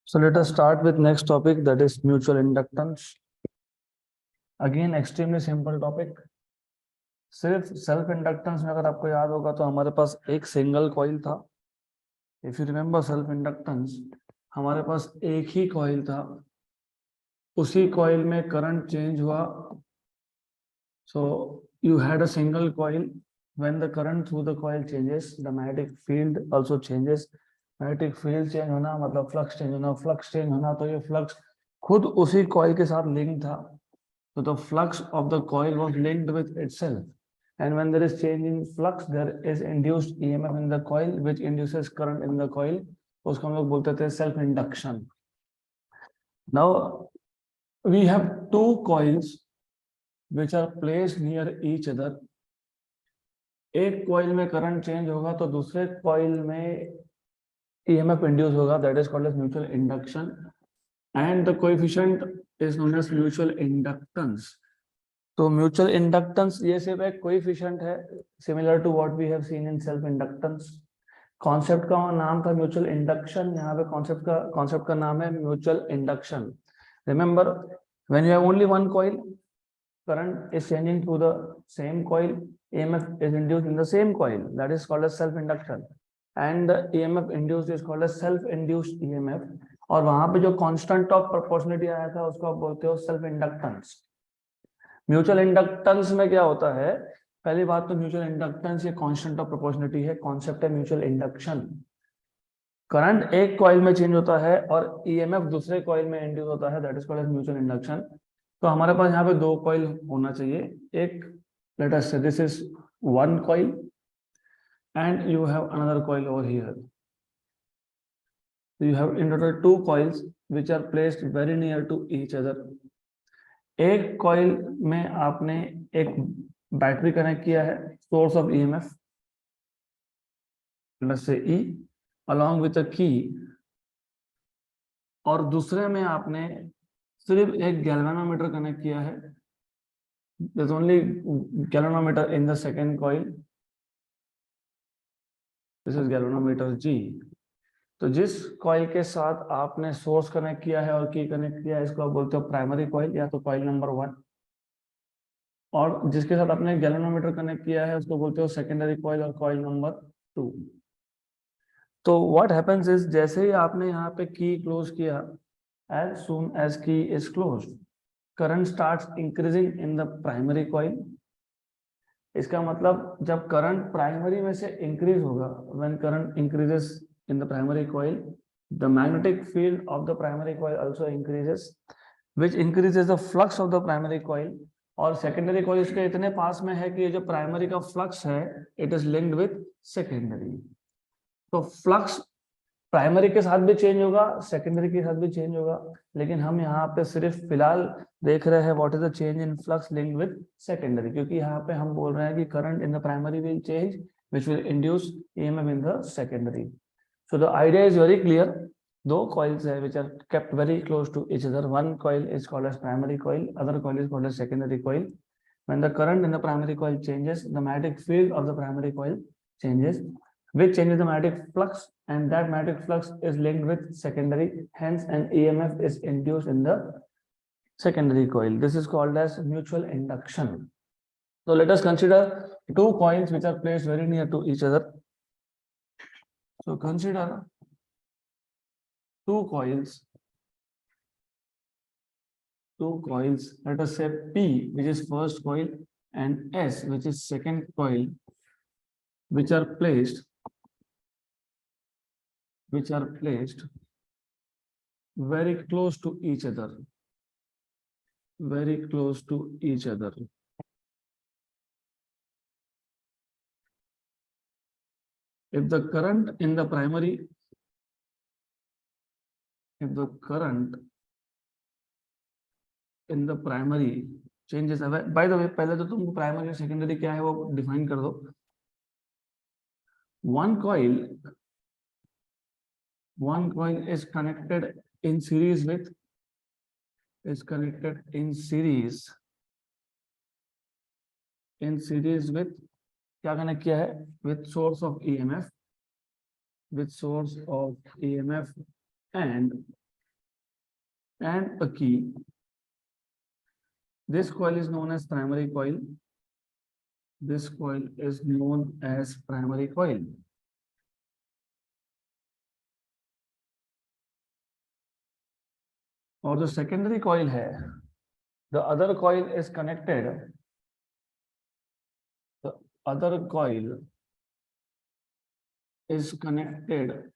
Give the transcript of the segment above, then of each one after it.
So let us start with next topic, that is mutual inductance. Again extremely simple topic. सिर्फ self inductance में अगर आपको याद होगा तो हमारे पास एक सिंगल कॉइल था. If you remember self inductance, हमारे पास एक ही कॉइल था, उसी कॉइल में करंट चेंज हुआ. So you had a single coil. When the current through the coil changes, the magnetic field also changes. Magnetic field change होना मतलब flux change होना, flux change होना तो ये फ्लक्स खुद उसी कॉइल के साथ लिंक था. So the flux of the coil was linked with itself, and when there is change in flux, there is induced EMF in the coil, which induces current in the coil. उसको हम लोग बोलते थे self induction. Now we have two coils which are placed near each other. एक coil में current change होगा तो दूसरे coil में EMF induce होगा. That is called as mutual induction, and the coefficient is known as mutual inductance. तो mutual inductance ये सिर्फ एक कोएफिशिएंट है, similar to what we have seen in self inductance. Concept का नाम था म्यूचुअल इंडक्शन, यहाँ पे कॉन्सेप्ट का नाम है mutual induction. Remember, when you have only one coil, current is changing through the same coil, EMF is induced in the same coil, that is called as self induction, and the EMF induced is called as self induced EMF. और वहां पे जो constant of proportionality आया था उसको आप बोलते हो सेल्फ इंडक्टेंस. म्यूचुअल इंडक्टेंस में क्या होता है, पहली बात तो म्यूचुअल इंडक्टेंस ये कांस्टेंट ऑफ प्रोपोर्शनलिटी है. कॉन्सेप्ट है म्यूचुअल इंडक्शन. करंट एक कॉइल में चेंज होता है और ईएमएफ दूसरे कॉइल में इंड्यूस होता है, that is called as mutual induction. तो हमारे पास यहाँ पे दो कॉइल होना चाहिए. एक, let us say this is one coil and you have another coil over here. You have in total two coils which are placed very near to each other. एक coil में आपने एक बैटरी कनेक्ट किया है, source of EMF से ई along with a की, और दूसरे में आपने सिर्फ एक गैल्वेनोमीटर कनेक्ट किया है. There is only galvanometer in the second coil. This is galvanometer G. तो जिस कॉइल के साथ आपने सोर्स कनेक्ट किया है और की कनेक्ट किया है, इसको आप बोलते हो प्राइमरी कॉइल या तो कॉइल नंबर 1. और जिसके साथ आपने गैल्वेनोमीटर कनेक्ट किया है उसको बोलते हो सेकेंडरी कॉइल और कॉइल नंबर 2. तो व्हाट हैपेंस इज, जैसे ही आपने यहाँ पे की क्लोज किया, as soon as key is closed, current starts increasing in the primary coil. इसका मतलब जब करंट प्राइमरी में से इंक्रीज होगा, when current increases in the primary coil, the magnetic field of the primary coil also increases, which increases the flux of the primary coil. और secondary coil इसके इतने पास में है कि ये जो प्राइमरी का फ्लक्स है, it is linked with secondary. तो फ्लक्स प्राइमरी के साथ भी चेंज होगा, सेकेंडरी के साथ भी चेंज होगा, लेकिन हम यहाँ पे सिर्फ फिलहाल देख रहे हैं what is the change in flux linked with secondary, क्योंकि यहाँ पे हम बोल रहे हैं कि current in the primary will change which will induce EMF in the secondary. So the idea is very clear. दो कॉइल्स है which are kept very close to each other. One coil is called as primary coil, other coil is called as secondary coil. When the current in the primary coil changes, the magnetic field of the primary coil changes, which changes the magnetic flux, and that magnetic flux is linked with secondary, hence an EMF is induced in the secondary coil. This is called as mutual induction. So let us consider two coils which are placed very near to each other. So consider two coils, let us say P, which is first coil, and S, which is second coil, which are placed very close to each other, very close to each other. If the current in the primary, changes, by the way, पहले तो तुमको primary और secondary क्या है वो define कर दो. One coil is connected in series with क्या कनेक्ट किया है, with source of EMF, and and a key. This coil is known as primary coil. This coil is known as primary coil. और जो secondary coil है, the other coil is connected. The other coil is connected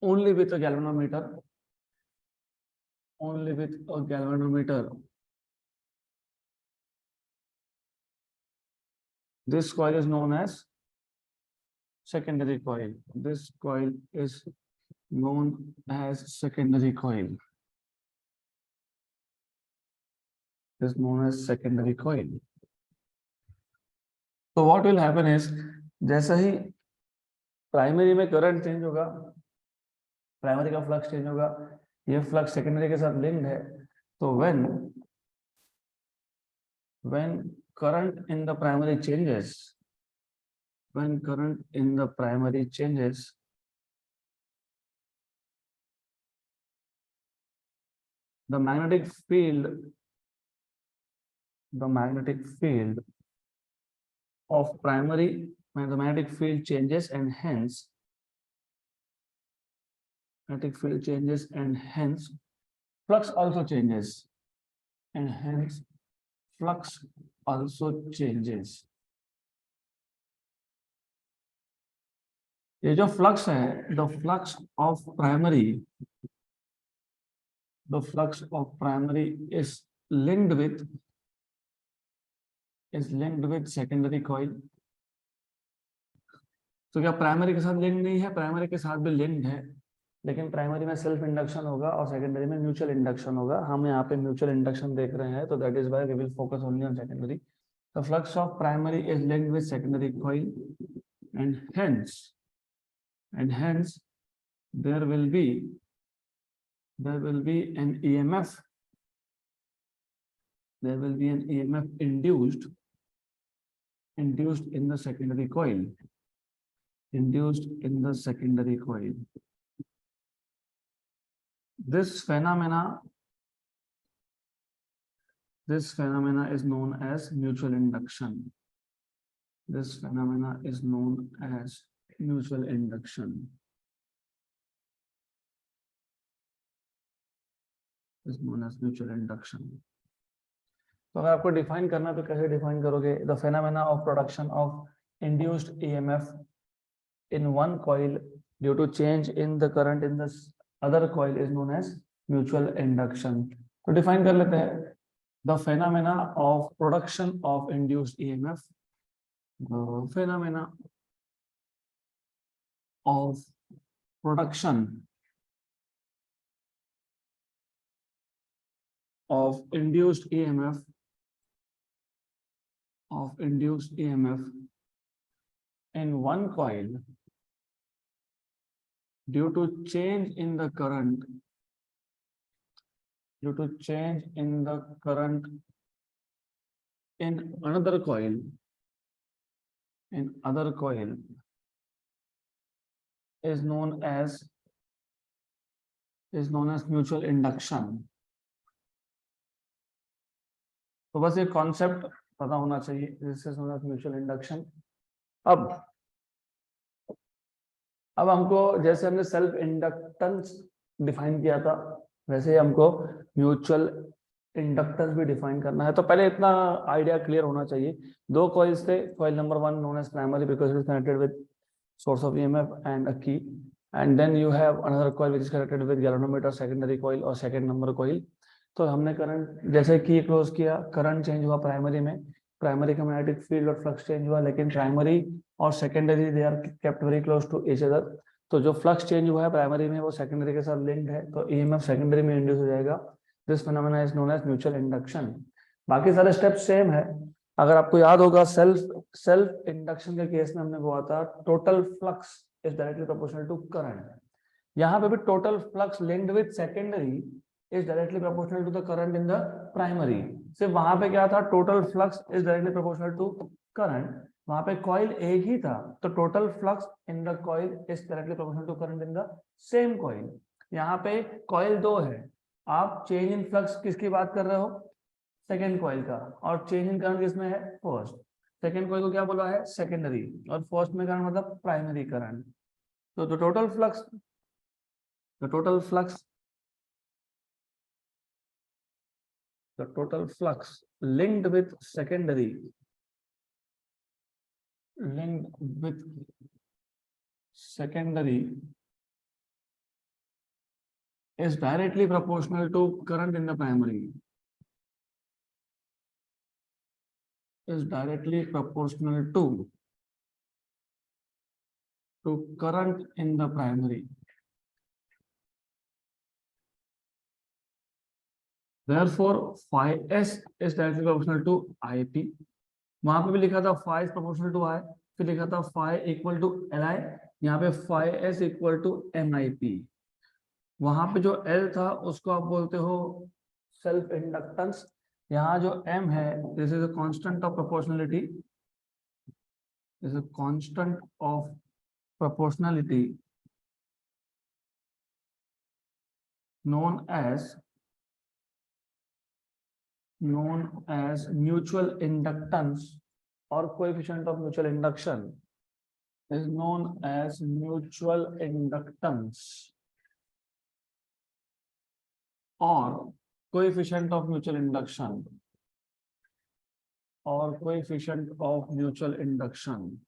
only with a galvanometer. Only with a galvanometer. This coil is known as secondary coil. This coil is known as secondary coil. Is known as secondary coil. So what will happen is, जैसा ही primary में current change होगा, primary का flux change होगा, ये flux secondary के साथ linked है, तो when current in the primary changes, when current in the primary changes, the magnetic field of primary, when the magnetic field changes, and hence magnetic field changes, and hence flux also changes, and hence flux also changes. ये जो flux है, the flux of primary is linked with secondary coil. तो क्या primary के साथ link नहीं है? Primary के साथ भी लिंक्ड है, लेकिन प्राइमरी में सेल्फ इंडक्शन होगा और सेकेंडरी में म्यूचुअल इंडक्शन होगा. हम यहाँ पे म्यूचुअल इंडक्शन देख रहे हैं, तो that is why we will focus only on secondary. The flux of primary is linked with secondary coil, and hence there will be an EMF. There will be an EMF induced in the secondary coil. Induced in the secondary coil. This phenomena is known as mutual induction. This phenomena is known as mutual induction. Is known as mutual induction. तो अगर आपको define करना तो कैसे define करोगे? The phenomena of production of induced EMF in one coil due to change in the current in the other coil is known as mutual induction. तो define कर लेते हैं. The phenomena of production of induced EMF, the phenomena of production of induced EMF in one coil due to change in the current in another coil is known as mutual induction. तो बस ये concept पता होना चाहिए. This is known as mutual induction. अब हमको, जैसे हमने सेल्फ इंडक्टेंस डिफाइन किया था, वैसे ही हमको म्यूचुअल इंडक्टेंस भी डिफाइन करना है. तो पहले इतना आइडिया क्लियर होना चाहिए. दो कॉइल्स थे. Coil number 1 known as primary because it is connected with source of EMF and a key, and then you have another coil which is connected with galvanometer, secondary coil और second number coil. तो हमने current जैसे की close किया, current change हुआ primary में, primary का magnetic field और फ्लक्स चेंज हुआ, लेकिन प्राइमरी और secondary they are kept very close to each other. तो जो फ्लक्स चेंज हुआ है प्राइमरी में वो सेकेंडरी के साथ लिंक्ड है, तो EMF सेकेंडरी में इंड्यूस हो जाएगा. This phenomena is known as mutual induction. बाकी सारे स्टेप सेम है. अगर आपको याद होगा सेल्फ इंडक्शन के केस में हमने बोला था total flux is directly proportional to current. यहाँ पे भी total flux linked with secondary is directly proportional to the current in the primary. सिर्फ वहां पे क्या था, total flux is directly proportional to current. वहां पे कॉइल एक ही था, तो total flux in the coil is directly proportional to current in the same coil. यहाँ पे कॉइल 2 है, आप चेंज इन फ्लक्स किसकी बात कर रहे हो, सेकेंड कॉइल का, और चेंज इन करंट किसमें है, फर्स्ट। सेकेंड कॉइल को क्या बोला है, सेकेंडरी, और फर्स्ट में करंट मतलब प्राइमरी करंट। तो the total flux, the total flux the total flux linked with secondary is directly proportional to current in the primary, is directly proportional to current in the primary. Therefore phi s is directly proportional to ip. वहां पे भी लिखा था phi is proportional to I, फिर लिखा था phi equal to li, यहाँ पे phi s equal to mip। वहां पे जो L था उसको आप बोलते हो सेल्फ इंडक्टेंस, यहाँ जो M है this is a constant of proportionality, this is a constant of proportionality known as mutual inductance or coefficient of mutual induction is known as mutual inductance or coefficient of mutual induction or coefficient of mutual induction.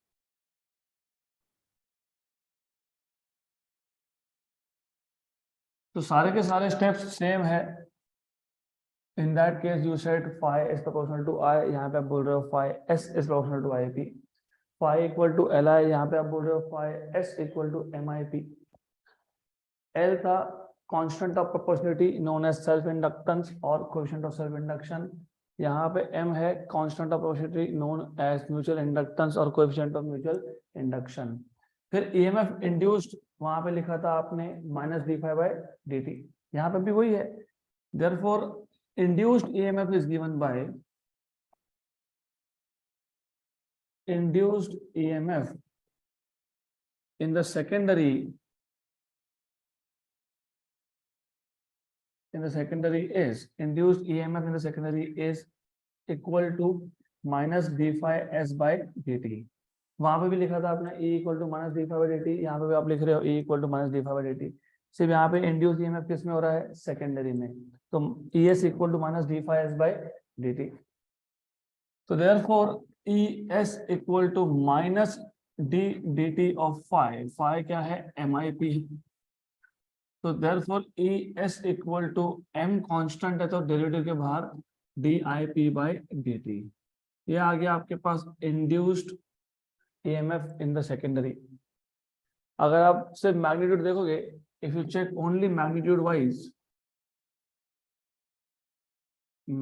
तो सारे के सारे steps same है। In that case you said phi is proportional to I, यहाँ पे आप बोल रहे हो phi s is proportional to IP, phi equal to li, यहाँ पे आप बोल रहे हो phi s equal to MIP। L था constant of proportionality known as self inductance और कोएफिशिएंट ऑफ सेल्फ इंडक्शन, यहाँ पे M है constant of proportionality known as mutual inductance और कोएफिशिएंट ऑफ म्यूचुअल इंडक्शन। फिर EMF इंड्यूस्ड वहां पे लिखा था आपने माइनस d∅/dt, यहाँ पे भी वही है। Therefore induced EMF is given by induced EMF in the secondary is induced EMF in the secondary is equal to minus d∅s/dt। वहां पे भी लिखा था आपने E equal to minus d∅/dt, यहाँ पे भी आप लिख रहे हो E equal to minus d∅/dt। सिर्फ यहाँ पे इंड्यूस EMF किस में हो रहा है, सेकेंडरी में, तो ES equal to minus d∅s/dt। तो therefore ES equal to minus d dt of phi, phi क्या है, MIP। तो therefore ES equal to M constant है तो डेरिवेटिव के बाहर dIP/dt। ये आ गया आपके पास induced EMF in the secondary. अगर आप सिर्फ मैग्नीट्यूड देखोगे, if you check only magnitude wise if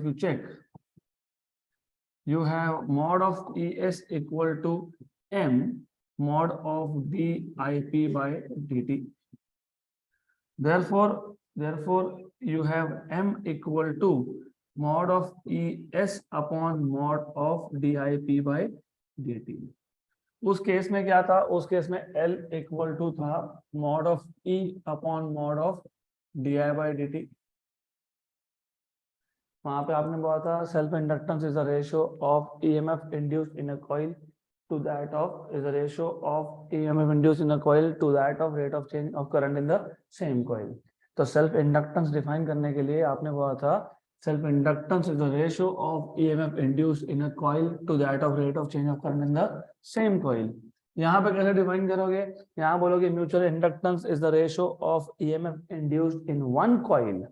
you check, you have mod of ES equal to M mod of dIP/dt. Therefore you have M equal to mod of ES upon mod of dIP/dt। उस case में क्या था, उस case में L equal to था mod of E upon mod of di/dt। वहां पे आपने बोला था self inductance is the ratio of EMF induced in a coil to that of is the ratio of EMF induced in a coil to that of rate of change of current in the same coil. तो self inductance define करने के लिए आपने बोला था self inductance is the ratio of EMF induced in a coil to that of rate of change of current in the same coil. यहाँ पे कैसे डिफाइन करोगे, यहाँ बोलोगे mutual inductance is the ratio of EMF induced in one coil,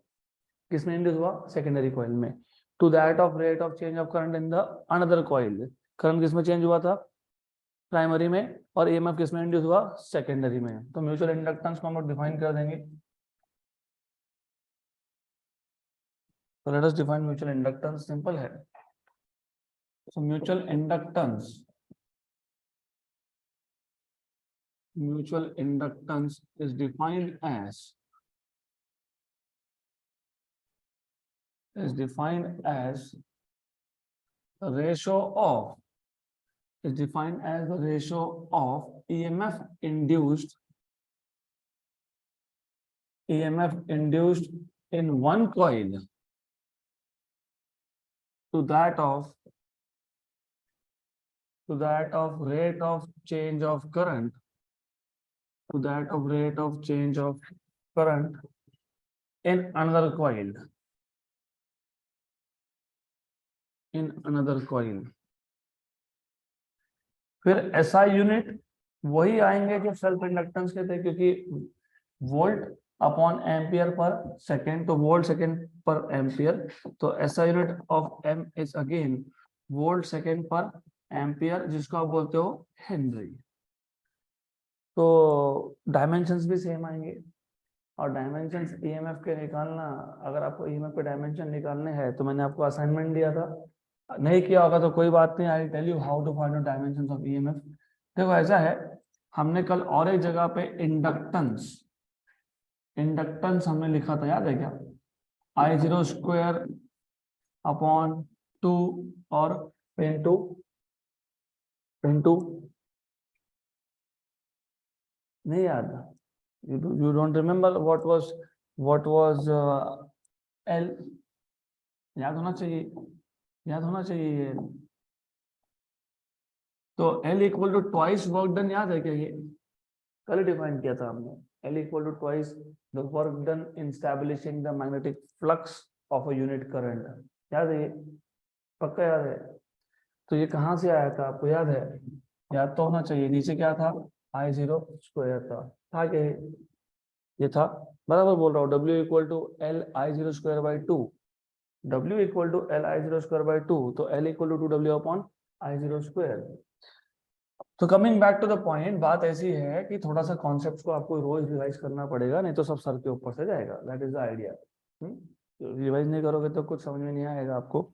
किसमें induce हुआ, secondary coil में, to that of rate of change of current in the another coil. Current किसमें चेंज हुआ था, प्राइमरी में, और EMF किसमें इंड्यूस हुआ, सेकेंडरी में। तो म्यूचुअल इंडक्टेंस को हम लोग डिफाइन कर देंगे। तो let us define mutual inductance, simple है। So mutual inductance is defined as ratio of is defined as the ratio of EMF induced EMF induced in one coil to that of rate of change of current in another coil फिर SI unit वही आएंगे जो self inductance के थे, क्योंकि volt upon ampere per second, तो volt second पर ampere, तो SI unit of M is again volt second पर एम्पियर, जिसको आप बोलते हो हेनरी। तो डायमेंशंस भी सेम आएंगे, और डायमेंशंस EMF के निकालना, अगर आपको EMF के डायमेंशन निकालने हैं तो मैंने आपको असाइनमेंट दिया था, नहीं किया होगा तो कोई बात नहीं, I tell you how to find out dimensions of EMF। देखो ऐसा है, हमने कल और एक जगह पे इंडक्टेंस हमने लिखा था, याद है क्या? I0 स्क्वायर अपॉन 2 और इंटू नहीं याद? you don't remember what was L? याद होना चाहिए। तो L equal to twice work done, याद है क्या? ये कल डिफाइन किया था हमने, L equal to twice the work done in establishing the magnetic flux of a unit current. याद है ये? पक्का याद है? तो ये कहाँ से आया था, आपको याद है? याद तो होना चाहिए। नीचे क्या था? I0 स्क्वायर था क्या? ये था, बराबर बोल रहा हूँ। W equal to L I0 square by 2, W equal to L I0 square by 2, तो L equal to 2W upon I0 square. तो coming back to the point, बात ऐसी है कि थोड़ा सा कॉन्सेप्ट को आपको रोज रिवाइज करना पड़ेगा, नहीं तो सब सर के ऊपर से जाएगा। That is the idea. Revise नहीं करोगे तो कुछ समझ में नहीं आएगा आपको।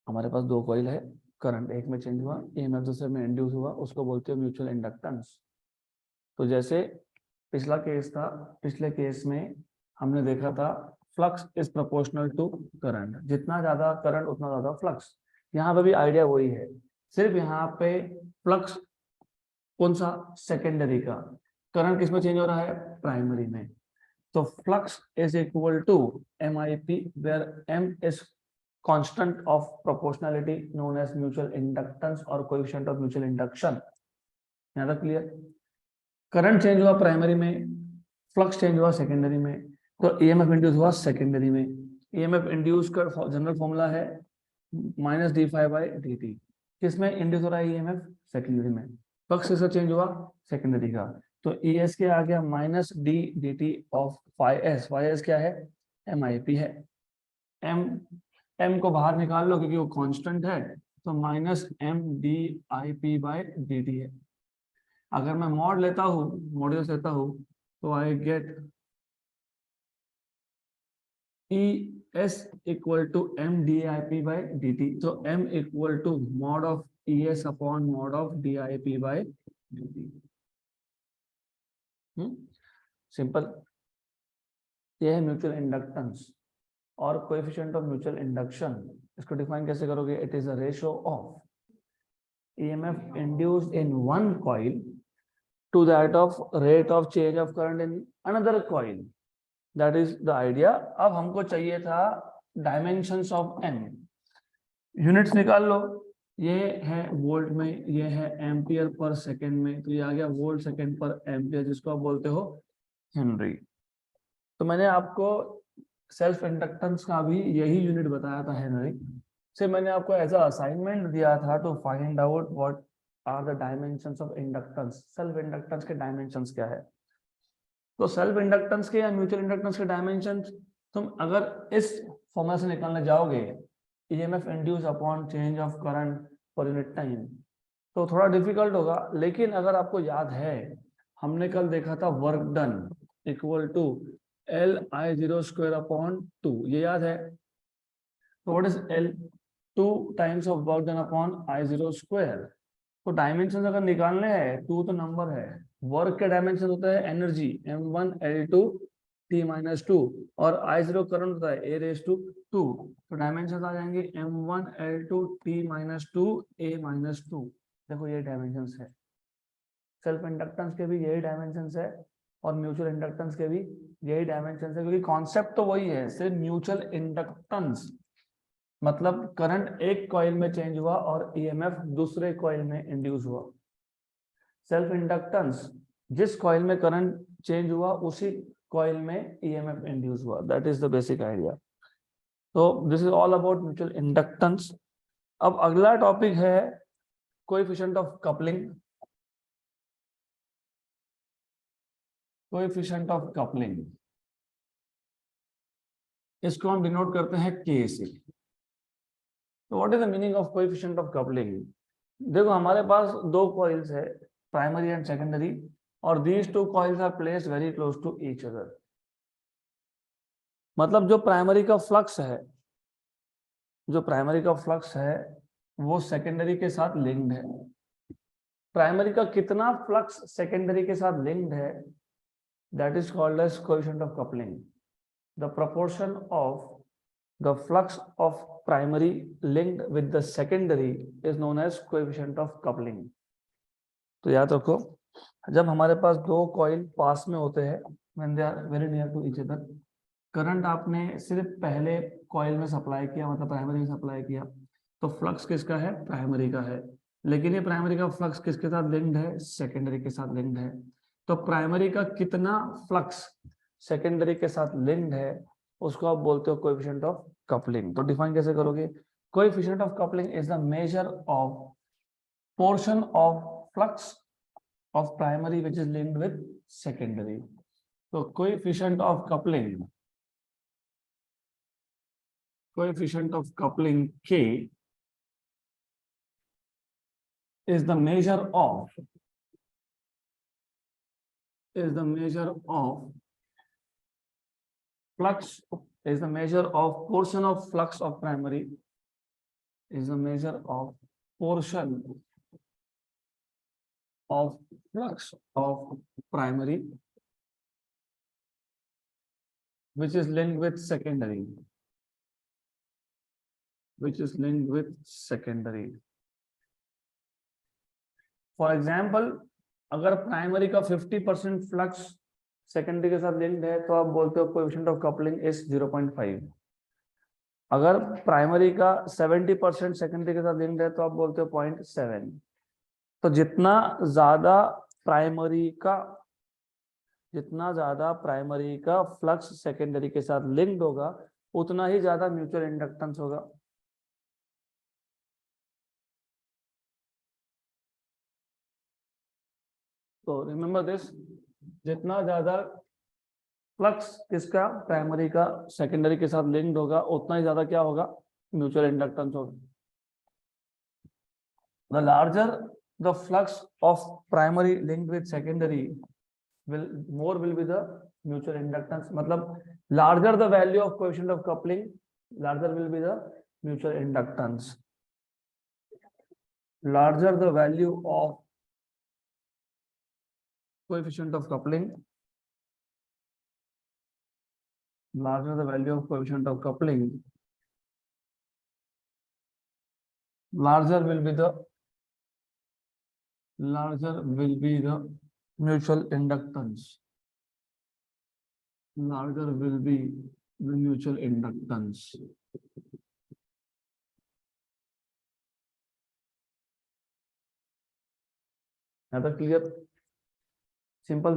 हमारे पास दो कॉइल है, करंट एक में चेंज हुआ, EMF दूसरे में इंड्यूस हुआ, उसको बोलते हैं म्यूचुअल इंडक्टेंस। तो जैसे पिछला केस था, पिछले केस में हमने देखा था flux is proportional to current, जितना ज्यादा करंट उतना ज्यादा फ्लक्स। यहाँ पे भी आइडिया वही है, सिर्फ यहाँ पे फ्लक्स कौन सा? सेकेंडरी का। करंट किस में चेंज हो रहा है? प्राइमरी में। तो flux is equal to MIP, where M is constant of proportionality known as mutual inductance और कोएफिशिएंट ऑफ म्यूचुअल इंडक्शन। यहाँ तक क्लियर? करंट चेंज हुआ प्राइमरी में, फ्लक्स चेंज हुआ सेकेंडरी में, तो EMF इंड्यूस हुआ सेकेंडरी में। EMF इंड्यूस का जनरल फॉर्मूला है -d∅dt। किसमें इंड्यूस हो रहा है EMF? सेकेंडरी में। फ्लक्स किसका चेंज हुआ? सेकेंडरी का। तो ES के आ गया -d/dt ऑफ ϕs। ϕs क्या है? MIP है। M को बाहर निकाल लो क्योंकि वो कांस्टेंट है, तो -mdIP/dt है। अगर मैं मॉड लेता हूँ, मॉड्यूलस लेता हूँ, तो I get ES equal to mdIP/dt। तो M इक्वल टू mod of ES upon mod of dIP/dt। Simple. ये है म्यूचुअल इंडक्टेंस। और कोएफिशिएंट ऑफ म्यूचुअल इंडक्शन, इसको डिफाइन कैसे करोगे? It is a ratio of EMF induced in one coil to that of rate of change of current in another coil. That is the idea. अब हमको चाहिए था dimensions of M। Units निकाल लो, ये है वोल्ट में, ये है एम्पियर पर सेकेंड में, तो ये आ गया वोल्ट सेकेंड पर एम्पियर, जिसको आप बोलते हो हेनरी। तो मैंने आपको सेल्फ इंडक्टेंस का भी यही यूनिट बताया था, हेनरी से। मैंने आपको एज अ असाइनमेंट दिया था to find out what are the dimensions of inductance. Self inductance के डायमेंशंस क्या है? तो सेल्फ इंडक्टेंस के या म्यूचुअल इंडक्टेंस के डायमेंशंस तुम अगर इस फॉर्मूला से निकालने जाओगे, EMF induce upon change of current per unit time, तो थोड़ा डिफिकल्ट होगा। लेकिन अगर आपको याद है, हमने कल देखा था work done equal to LI0 square upon 2, ये याद है? तो what is L? 2 times of work done upon I0 square. तो डायमेंशन अगर निकालने हैं, 2 तो नंबर है, वर्क के डायमेंशन होता है एनर्जी M1L2 T-2, और I0 करंट होता है A⁻²। तो डायमेंशन आ जाएंगे M1L2 T-2 A-2। देखो ये डायमेंशन है, सेल्फ इंडक्टेंस के भी यही डायमेंशन है। और म्यूचुअल इंडक्टेंस के भी यही डायमेंशन है, क्योंकि कॉन्सेप्ट तो वही है, सिर्फ म्यूचुअल इंडक्टेंस मतलब करंट एक कॉइल में चेंज हुआ और ईएमएफ दूसरे कॉइल में इंड्यूस हुआ। सेल्फ इंडक्टेंस जिस कॉइल में करंट चेंज हुआ उसी कॉइल में ईएमएफ इंड्यूस हुआ। That is the basic idea. तो this is all about mutual inductance. अब अगला टॉपिक है coefficient of coupling. Coefficient of coupling इसको हम डिनोट करते हैं के से। तो what is the meaning of coefficient of coupling? देखो हमारे पास दो कॉइल्स है, प्राइमरी एंड सेकेंडरी, और these two coils are placed very close to each other. मतलब जो प्राइमरी का फ्लक्स है, जो प्राइमरी का फ्लक्स है वो सेकेंडरी के साथ लिंक्ड है। प्राइमरी का कितना फ्लक्स सेकेंडरी के साथ लिंक्ड है, that is called as coefficient of coupling. The proportion of the flux of primary linked with the secondary is known as coefficient of coupling। तो याद रखो, जब हमारे पास दो कॉइल पास में होते हैं, when they are very near to each other, current आपने सिर्फ पहले कॉइल में सप्लाई किया, मतलब प्राइमरी में सप्लाई किया, तो फ्लक्स किसका है? प्राइमरी का है। लेकिन ये प्राइमरी का फ्लक्स किसके साथ लिंक्ड है? सेकेंडरी के साथ लिंक्ड है। तो प्राइमरी का कितना फ्लक्स सेकेंडरी के साथ लिंक्ड है उसको आप बोलते हो कोएफिशिएंट ऑफ कपलिंग। तो डिफाइन कैसे करोगे? Coefficient of coupling is the measure of portion of flux of primary which is linked with secondary. तो coefficient of coupling, coefficient of coupling K is the measure of flux, is the measure of portion of flux of primary, is the measure of portion of flux of primary which is linked with secondary, which is linked with secondary। For example, अगर primary का 50% flux secondary के साथ linked है तो आप बोलते हो coefficient of coupling is 0.5। अगर प्राइमरी का 70% सेकेंडरी के साथ लिंक्ड है तो आप बोलते हो 0.7। तो जितना ज्यादा प्राइमरी का फ्लक्स सेकेंडरी के साथ लिंक्ड होगा उतना ही ज्यादा म्यूचुअल इंडक्टेंस होगा। तो रिमेंबर दिस, जितना ज्यादा फ्लक्स किसका? प्राइमरी का सेकेंडरी के साथ लिंक्ड होगा उतना ही ज्यादा क्या होगा? म्यूचुअल इंडक्टेंस होगा। The larger the flux of primary linked with secondary more will be the mutual inductance। मतलब larger the value of coefficient of coupling, larger will be the mutual inductance। larger the value of coefficient of coupling, larger the value of coefficient of coupling, larger will be the mutual inductance, larger will be the mutual inductance। यहाँ तक clear? Simple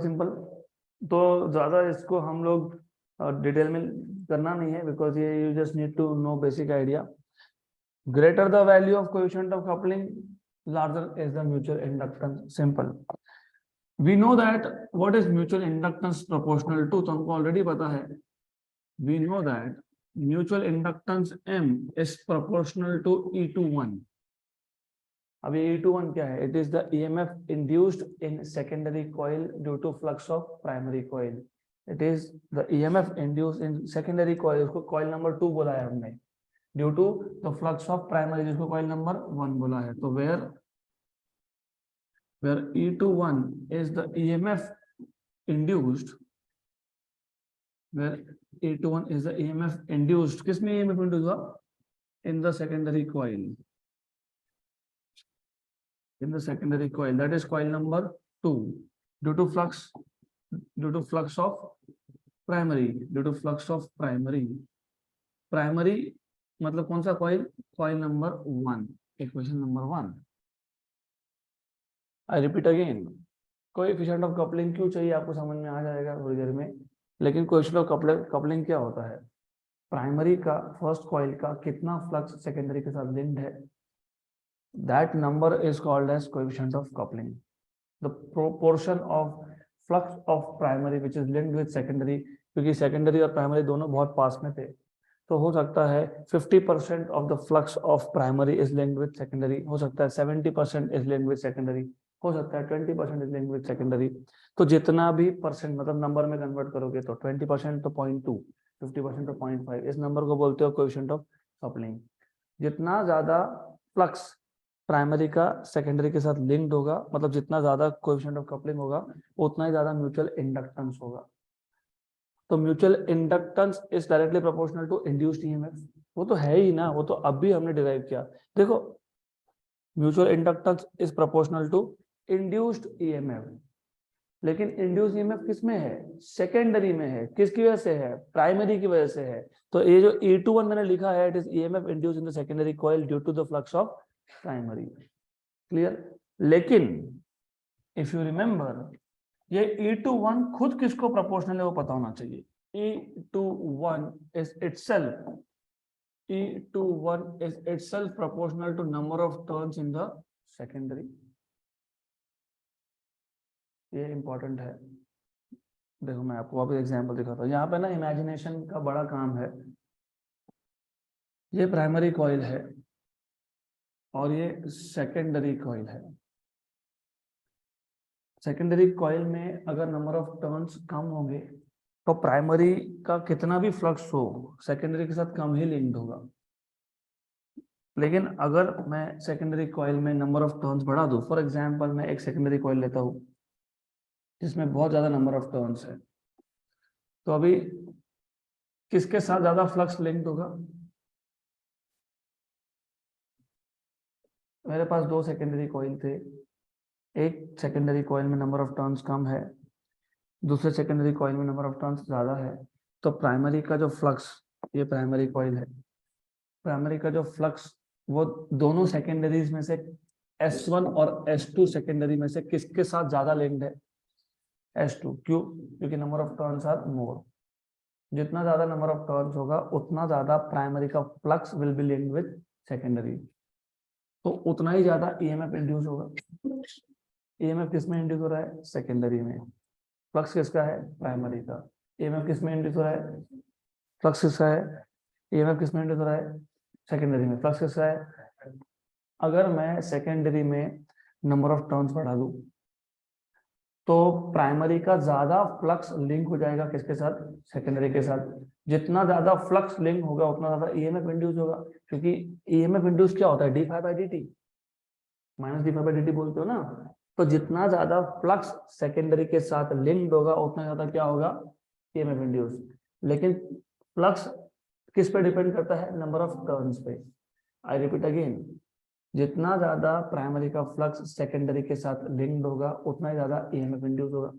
तो ज्यादा इसको हम लोग detail में करना नहीं है, बिकॉज ये you just need to know basic idea. Greater the value of coefficient of coupling, larger is the mutual inductance. Simple. We know that what is mutual inductance proportional to, तो हमको already पता है। We know that mutual inductance M is proportional to E21। अब ये E21 क्या है? It is the EMF induced in secondary coil due to flux of primary coil. It is the EMF induced in secondary coil, उसको coil number 2 बोला है हमने, due to the flux of primary, जिसको coil number 1 बोला है। तो where E21 is the EMF induced, where E21 is the EMF induced, किसमें EMF induced हुआ? In the secondary coil, in the secondary coil, that is coil number 2, due to flux, due to flux of primary, due to flux of primary, primary मतलब कौन सा coil, coil number 1, equation number 1। I repeat again, coefficient of coupling क्यों चाहिए आपको समझ में आ जाएगा थोड़ी देर में, लेकिन कोएफिशिएंट ऑफ कपलिंग क्या होता है, प्राइमरी का फर्स्ट कॉइल का कितना फ्लक्स सेकेंडरी के साथ लिंक्ड है, that number is called as coefficient of coupling. The proportion of flux of primary which is linked with secondary, क्योंकि सेकेंडरी और प्राइमरी दोनों बहुत पास में थे, तो हो सकता है 50% of the flux of primary is linked with secondary, हो सकता है 70% इज लिंक्ड विद सेकेंडरी, हो सकता है 20% इज लिंक्ड विद सेकेंडरी। तो जितना भी परसेंट मतलब नंबर में कन्वर्ट करोगे तो 20% तो 0.2, 50% तो 0.5, इस नंबर को बोलते हो कोएफिशिएंट ऑफ कपलिंग। जितना ज्यादा फ्लक्स प्राइमरी का सेकेंडरी के साथ लिंक्ड होगा, मतलब जितना ज्यादा कोएफिशिएंट ऑफ कपलिंग होगा, उतना ही ज्यादा म्यूचुअल इंडक्टेंस होगा। तो mutual inductance is directly proportional to induced EMF, वो तो है ही ना, वो तो अभी हमने डिराइव किया। देखो, mutual inductance is proportional to induced EMF, लेकिन इंड्यूस्ड ईएमएफ किस में है, सेकेंडरी में है। किसकी वजह से है, प्राइमरी की वजह से है। तो ये जो E21 मैंने लिखा है, it is EMF induced in the secondary coil due to the flux of primary. Clear. लेकिन इफ यू रिमेंबर, ये E21 खुद किसको प्रोपोर्शनल है वो पता होना चाहिए। E21 is itself, E21 is itself proportional to number of turns in the secondary। ये इंपॉर्टेंट है। देखो मैं आपको वापस एग्जांपल दिखाता हूँ, यहाँ पे ना इमेजिनेशन का बड़ा काम है। ये प्राइमरी कॉइल है और ये सेकेंडरी कॉइल है। सेकेंडरी कॉइल में अगर नंबर ऑफ टर्न्स कम होंगे तो प्राइमरी का कितना भी फ्लक्स हो सेकेंडरी के साथ कम ही लिंक्ड होगा। लेकिन अगर मैं सेकेंडरी कॉइल में नंबर ऑफ टर्न्स बढ़ा दूं, फॉर एग्जांपल मैं एक सेकेंडरी कॉइल लेता हूं जिसमें बहुत ज्यादा नंबर ऑफ टर्न्स है, तो अभी किसके साथ ज्यादा फ्लक्स लिंक्ड होगा, मेरे पास दो सेकेंडरी कॉइल थे, एक सेकेंडरी कॉइल में नंबर ऑफ टर्न्स कम है, दूसरे सेकेंडरी कॉइल में नंबर ऑफ टर्न्स ज्यादा है। तो प्राइमरी का जो फ्लक्स, ये प्राइमरी कॉइल है, प्राइमरी का जो फ्लक्स वो दोनों सेकेंडरीज में से S1 और S2 सेकेंडरी में से किसके साथ ज्यादा लिंक्ड है, S2। क्यों, क्योंकि number of turns are more. जितना ज्यादा नंबर ऑफ टर्न्स होगा उतना ज्यादा प्राइमरी का flux will be linked with secondary, तो उतना ही ज्यादा ईएमएफ इंड्यूस होगा। ईएमएफ किस में इंड्यूस हो रहा है, सेकेंडरी में। फ्लक्स किसका है, प्राइमरी का। ईएमएफ किस में इंड्यूस हो रहा है, फ्लक्स किसका है, ईएमएफ किस में इंड्यूस हो रहा है, सेकेंडरी में। फ्लक्स किसका है। अगर मैं सेकेंडरी में नंबर ऑफ टर्न्स बढ़ा दूं तो प्राइमरी का ज्यादा फ्लक्स लिंक हो जाएगा किसके साथ, सेकेंडरी के साथ। जितना ज्यादा फ्लक्स लिंक होगा उतना ज्यादा ईएमएफ इंड्यूस होगा, क्योंकि ईएमएफ इंड्यूस क्या होता है, d phi by D t, minus D phi by D t बोलते हो ना। तो जितना ज्यादा फ्लक्स सेकेंडरी के साथ लिंक्ड होगा उतना ज्यादा क्या होगा, ईएमएफ इंड्यूस। लेकिन फ्लक्स किस पे डिपेंड करता है, नंबर ऑफ टर्न्स पे। आई रिपीट अगेन, जितना ज्यादा प्राइमरी का फ्लक्स सेकेंडरी के साथ लिंक्ड होगा उतना ही ज्यादा ईएमएफ इंड्यूस होगा।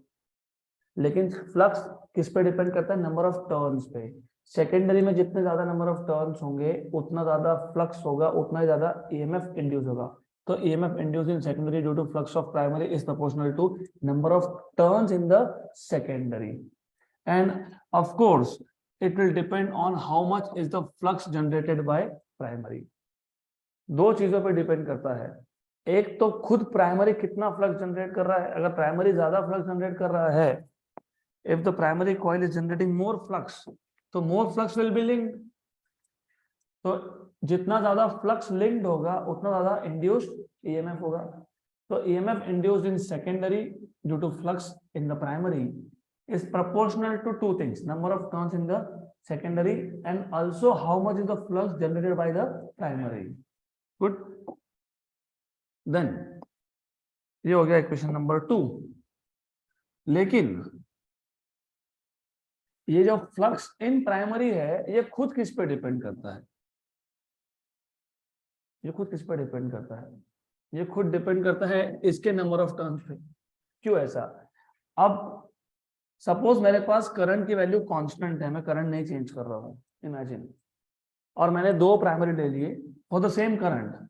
लेकिन फ्लक्स किस पे डिपेंड करता है, नंबर ऑफ टर्न्स पे। सेकेंडरी में जितने ज्यादा नंबर ऑफ टर्न्स होंगे उतना ज्यादा फ्लक्स होगा, उतना ही ज्यादा ईएमएफ इंड्यूस होगा। तो EMF induce in secondary due to flux of primary is proportional to number of turns in the secondary. And of course it will depend on how much is the flux generated by primary। दो चीजों पर depend करता है, एक तो खुद primary कितना flux generate कर रहा है। अगर प्राइमरी ज्यादा फ्लक्स जनरेट कर रहा है, if the primary coil is generating more flux, तो मोर फ्लक्स विल बी लिंक्ड। तो जितना ज्यादा फ्लक्स लिंक्ड होगा उतना ज्यादा इंड्यूस्ड ईएमएफ होगा। तो EMF induced in secondary due to flux in the primary is proportional to two things, number of turns in the secondary and also how much is the flux generated by the primary। good, then ये हो गया equation number 2। लेकिन ये जो flux in primary है ये खुद किस पे डिपेंड करता है, ये खुद किस पे डिपेंड करता है, ये खुद डिपेंड करता है इसके नंबर ऑफ टर्न्स पे। क्यों ऐसा, अब सपोज मेरे पास करंट की वैल्यू कांस्टेंट है, मैं करंट नहीं चेंज कर रहा हूँ, इमेजिन, और मैंने दो प्राइमरी ले लिए फॉर द सेम करंट,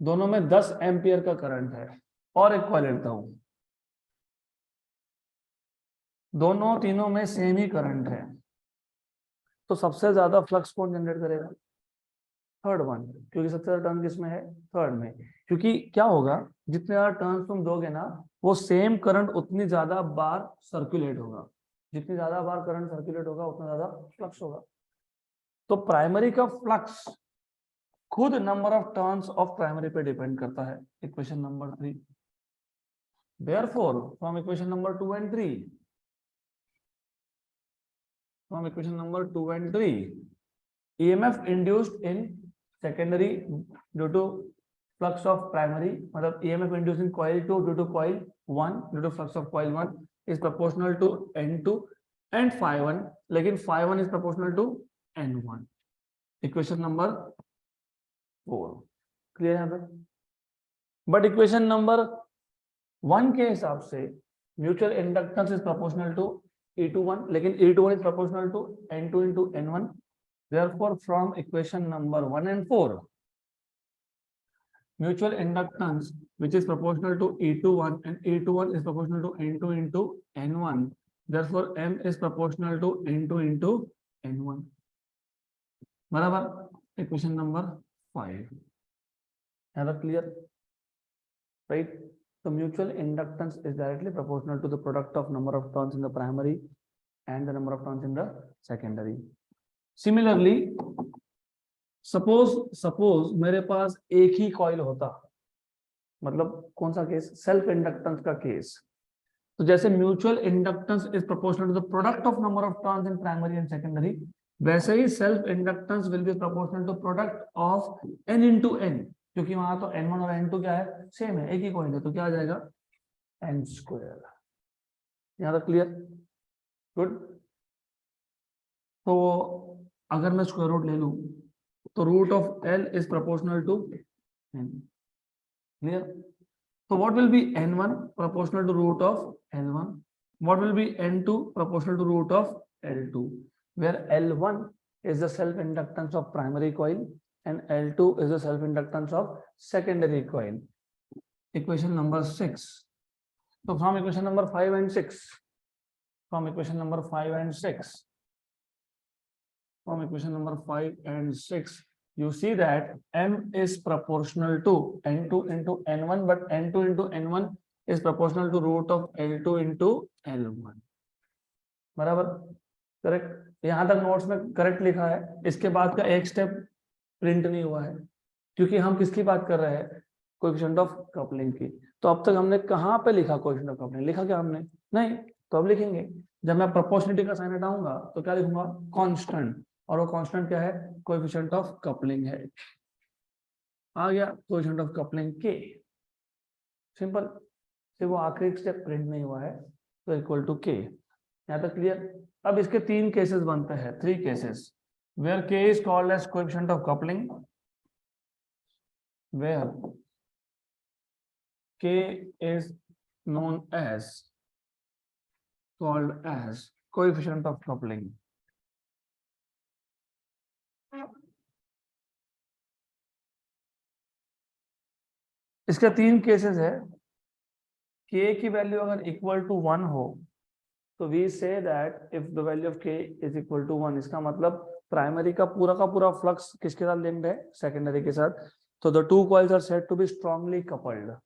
दोनों में 10 एम्पियर का करंट है, और एक कॉइल लेता हूं, दोनों तीनों में सेम ही करंट है, तो सबसे ज्यादा फ्लक्स कौन जनरेट करेगा? थर्ड वन, क्योंकि सबसे ज्यादा टर्न किसमें है? थर्ड में। क्योंकि क्या होगा, जितने ज्यादा टर्न तुम दोगे ना, वो सेम करंट उतनी ज्यादा बार सर्कुलेट होगा, जितनी ज्यादा बार करंट सर्कुलेट होगा उतना ज्यादा फ्लक्स होगा। तो प्राइमरी का फ्लक्स खुद number of turns of primary पे डिपेंड करता है। Equation number 3। Therefore, from equation number 2 and 3, from equation number 2 and 3, EMF induced in secondary due to flux of primary, मतलब EMF induced in coil 2 due to coil 1 due to flux of coil 1 is proportional to N2 and phi1, लेकिन phi1 is proportional to N1. Equation number 4 clear है? But equation number 1 के हिसाब से mutual inductance is proportional to E21, लेकिन E21 is proportional to N2 into N1. Therefore, from equation number 1 and 4, mutual inductance which is proportional to E21 and E21 is proportional to N2 into N1. Therefore, M is proportional to N2 into N1. बराबर? Equation number 5. Have a clear? Right? So mutual inductance is directly proportional to the product of number of turns in the primary and the number of turns in the secondary. Similarly, suppose मेरे पास एक ही coil होता, मतलब कौन सा case? Self inductance का case. तो जैसे mutual inductance is proportional to the product of number of turns in primary and secondary, वैसे ही self inductance will be proportional to product of n into N, क्योंकि वहां तो n1 और n2 क्या है? सेम है, एक ही कॉइल है, तो क्या आ जाएगा? n square. यहाँ तक क्लियर? गुड। तो अगर मैं स्क्वायर रूट ले लूं तो root of l is proportional to n। Clear? So what will be n1 proportional to root of l1? What will be n2 proportional to root of l2? Where l1 is the self inductance of primary coil and l2 is the self inductance of secondary coil. Equation number 6. So from equation number 5 and 6, from equation number 5 and 6, from equation number 5 and 6, you see that m is proportional to n2 into n1, but n2 into n1 is proportional to root of l2 into l1. बराबर? Correct? यहां तक notes में correct लिखा है, इसके बाद का एक स्टेप प्रिंट नहीं हुआ है, क्योंकि हम किसकी बात कर रहे हैं? कोएफिशिएंट ऑफ कपलिंग की। तो अब तक हमने कहां पे लिखा कोएफिशिएंट ऑफ कपलिंग? लिखा क्या हमने? नहीं। तो अब लिखेंगे, जब मैं प्रोपोर्शनलिटी का साइन हटाऊंगा तो क्या लिखूंगा? कांस्टेंट, और वो कांस्टेंट क्या है? कोएफिशिएंट ऑफ कपलिंग है। आ गया कोएफिशिएंट ऑफ कपलिंग के, सिंपल से, वो आखिरी स्टेप प्रिंट नहीं हुआ है, तो इक्वल टू के। यहाँ तक क्लियर? अब इसके 3 केसेस बनते हैं, 3 cases, where K is called as coefficient of coupling, where K is known as called as coefficient of coupling. इसके 3 केसेस है। k की वैल्यू अगर इक्वल टू 1 हो तो we say that if the value of k is equal to 1, इसका मतलब primary का पूरा फ्लक्स किसके साथ लिंक्ड है? सेकेंडरी के साथ। तो the two coils are said to be strongly coupled.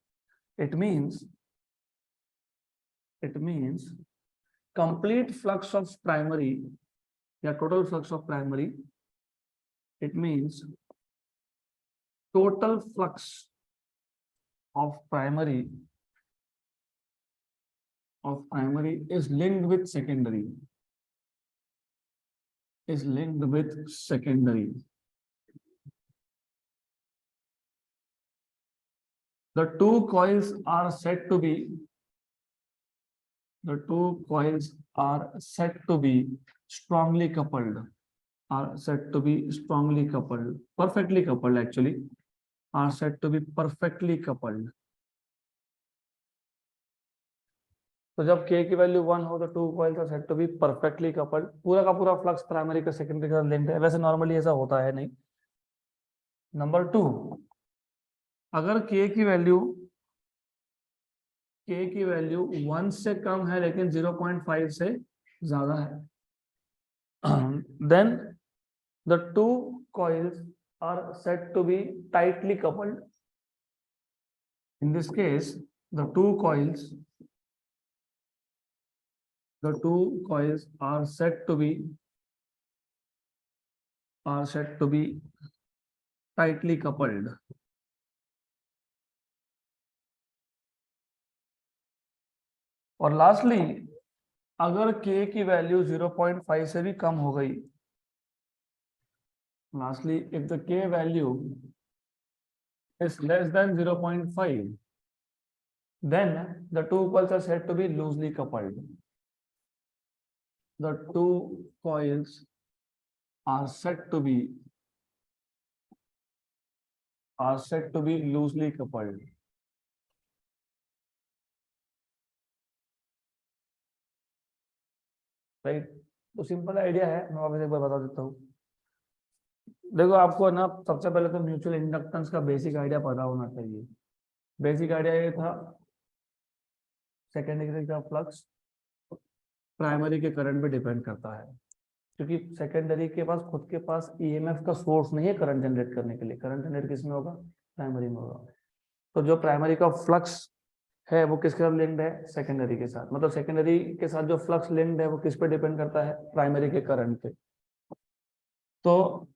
It means complete flux of primary या total flux of primary, it means total flux of primary is linked with secondary, the two coils are said to be strongly coupled, perfectly coupled actually, are said to be perfectly coupled. तो जब k की value 1 हो तो two coils are said to be perfectly coupled. पूरा का पूरा flux primary का secondary के साथ लिंक्ड है, वैसे नॉर्मली ऐसा होता है नहीं। नंबर 2, अगर k की वैल्यू 1 से कम है लेकिन 0.5 से ज्यादा है, then the two coils are said to be tightly coupled. In this case, the two coils are said to be tightly coupled. और लास्टली, अगर k की वैल्यू 0.5 से भी कम हो गई, lastly if the k value is less than 0.5, then the two coils are said to be loosely coupled. The two coils are said to be loosely coupled. Right, तो simple idea है, मैं वापस एक बार बता देता हूँ। देखो, आपको ना सबसे पहले तो म्यूचुअल इंडक्टेंस का बेसिक आइडिया पता होना चाहिए। बेसिक आइडिया ये था, सेकेंडरी का फ्लक्स प्राइमरी के करंट पे डिपेंड करता है, क्योंकि सेकेंडरी के पास खुद के पास ईएमएफ का सोर्स नहीं है करंट जनरेट करने के लिए। करंट जनरेट किसमें होगा? प्राइमरी में होगा। तो जो प्राइमरी का फ्लक्स है वो किसके साथ लिंक्ड है? सेकेंडरी के साथ। मतलब सेकेंडरी के साथ जो फ्लक्स लिंक्ड है वो किस पे डिपेंड करता है? प्राइमरी के करंट पे। तो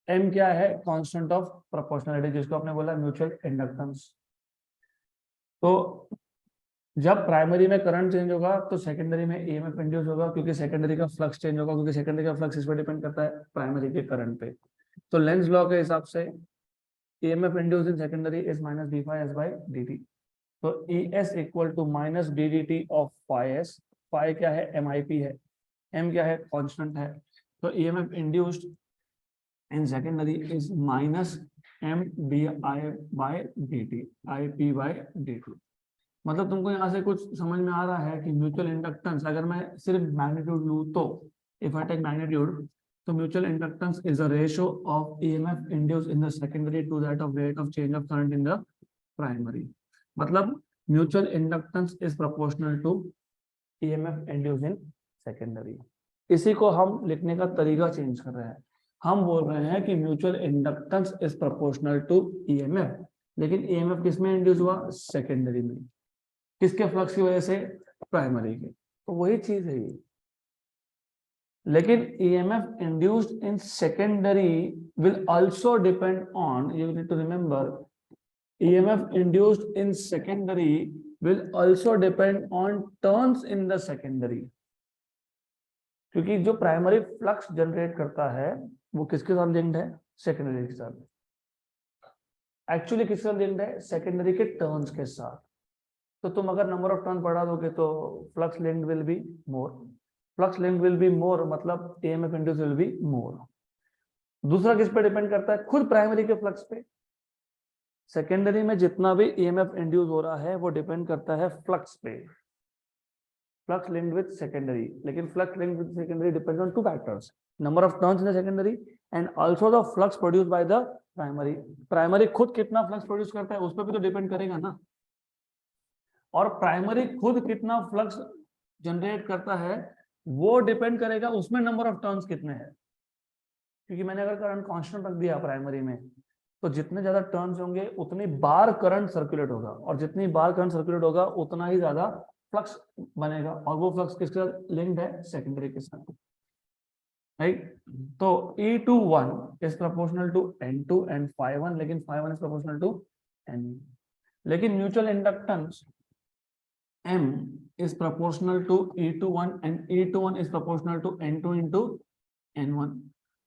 एम क्या है? कांस्टेंट ऑफ प्रोपोर्शनलिटी, जिसको आपने बोला म्यूचुअल इंडक्टेंस। तो जब प्राइमरी में करंट चेंज होगा तो सेकेंडरी में ईएमएफ इंड्यूस होगा, क्योंकि सेकेंडरी का फ्लक्स चेंज होगा, क्योंकि सेकेंडरी का फ्लक्स इस पर डिपेंड करता है प्राइमरी के करंट पे। तो लेंज लॉ के हिसाब से EMF induce in secondary is minus D phi S by D T. तो E S equal to minus D D T of phi S. Phi क्या है? एम आई पी है। एम क्या है? कॉन्स्टेंट है। तो EMF induced in secondary is minus M D I by D T, I P by D T. मतलब तुमको यहाँ से कुछ समझ में आ रहा है कि म्यूचुअल इंडक्टेंस, अगर मैं सिर्फ मैग्नीट्यूड लूँ तो इफ आई टेक मैग्नीट्यूड, तो mutual inductance is a ratio of EMF induced in the secondary to that of rate of change of current in the primary. मतलब mutual inductance is proportional to EMF induced in secondary. इसी को हम लिखने का तरीका change कर रहे हैं। हम बोल रहे हैं कि mutual inductance is proportional to EMF, लेकिन ईएमएफ किसमें इंड्यूस हुआ? सेकेंडरी में। किसके फ्लक्स की वजह से? प्राइमरी के। तो वही चीज है ये। लेकिन EMF induced in secondary will also depend on, you need to remember, EMF induced in secondary will also depend on turns in the secondary, क्योंकि जो प्राइमरी फ्लक्स जनरेट करता है वो किसके साथ लिंक्ड है? सेकेंडरी के साथ। एक्चुअली किसके साथ लिंक्ड है? सेकेंडरी के टर्न्स के साथ। तो तुम अगर नंबर ऑफ टर्न बढ़ा दोगे तो flux linked will be more. Flux linked will be more मतलब EMF induce will be more. दूसरा किस पे डिपेंड करता है? खुद प्राइमरी के फ्लक्स पे। सेकेंडरी में जितना भी EMF इंड्यूस हो रहा है वो डिपेंड करता है फ्लक्स पे, फ्लक्स लिंक्ड विद सेकेंडरी। लेकिन flux linked with secondary depends on two factors, number of turns in the secondary and also the flux produced by the primary. Primary खुद कितना फ्लक्स प्रोड्यूस करता है उस पर भी तो डिपेंड करेगा ना। और प्राइमरी खुद कितना फ्लक्स जनरेट करता है वो डिपेंड करेगा उसमें नंबर ऑफ टर्न्स कितने हैं। क्योंकि मैंने अगर करंट कांस्टेंट रख दिया प्राइमरी में, तो जितने ज्यादा टर्न्स होंगे उतनी बार करंट सर्कुलेट होगा, और जितनी बार करंट सर्कुलेट होगा उतना ही ज्यादा फ्लक्स बनेगा, और वो फ्लक्स किसके साथ लिंक्ड है? सेकेंडरी के साथ, राइट। तो E21 is proportional to N2 and Phi1, लेकिन Phi1 is proportional to N। लेकिन mutual inductance M is proportional to E21 and E21 is proportional to N2 into N1.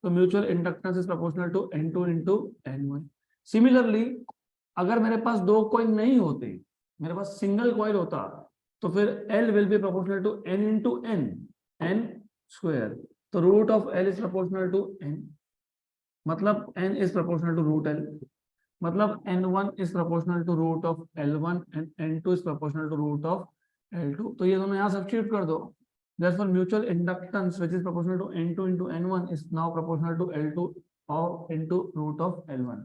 So mutual inductance is proportional to N2 into N1. Similarly, अगर मेरे पास दो coil नहीं होते, मेरे पास single coil होता, तो फिर L will be proportional to N into N, N square. तो root of L is proportional to N. मतलब N is proportional to root L. मतलब N1 is proportional to root of L1 and N2 is proportional to root of L2, तो ये दोनों यहाँ substitute कर दो। Therefore mutual inductance which is proportional to N2 into N1 is now proportional to L2 or into root of L1.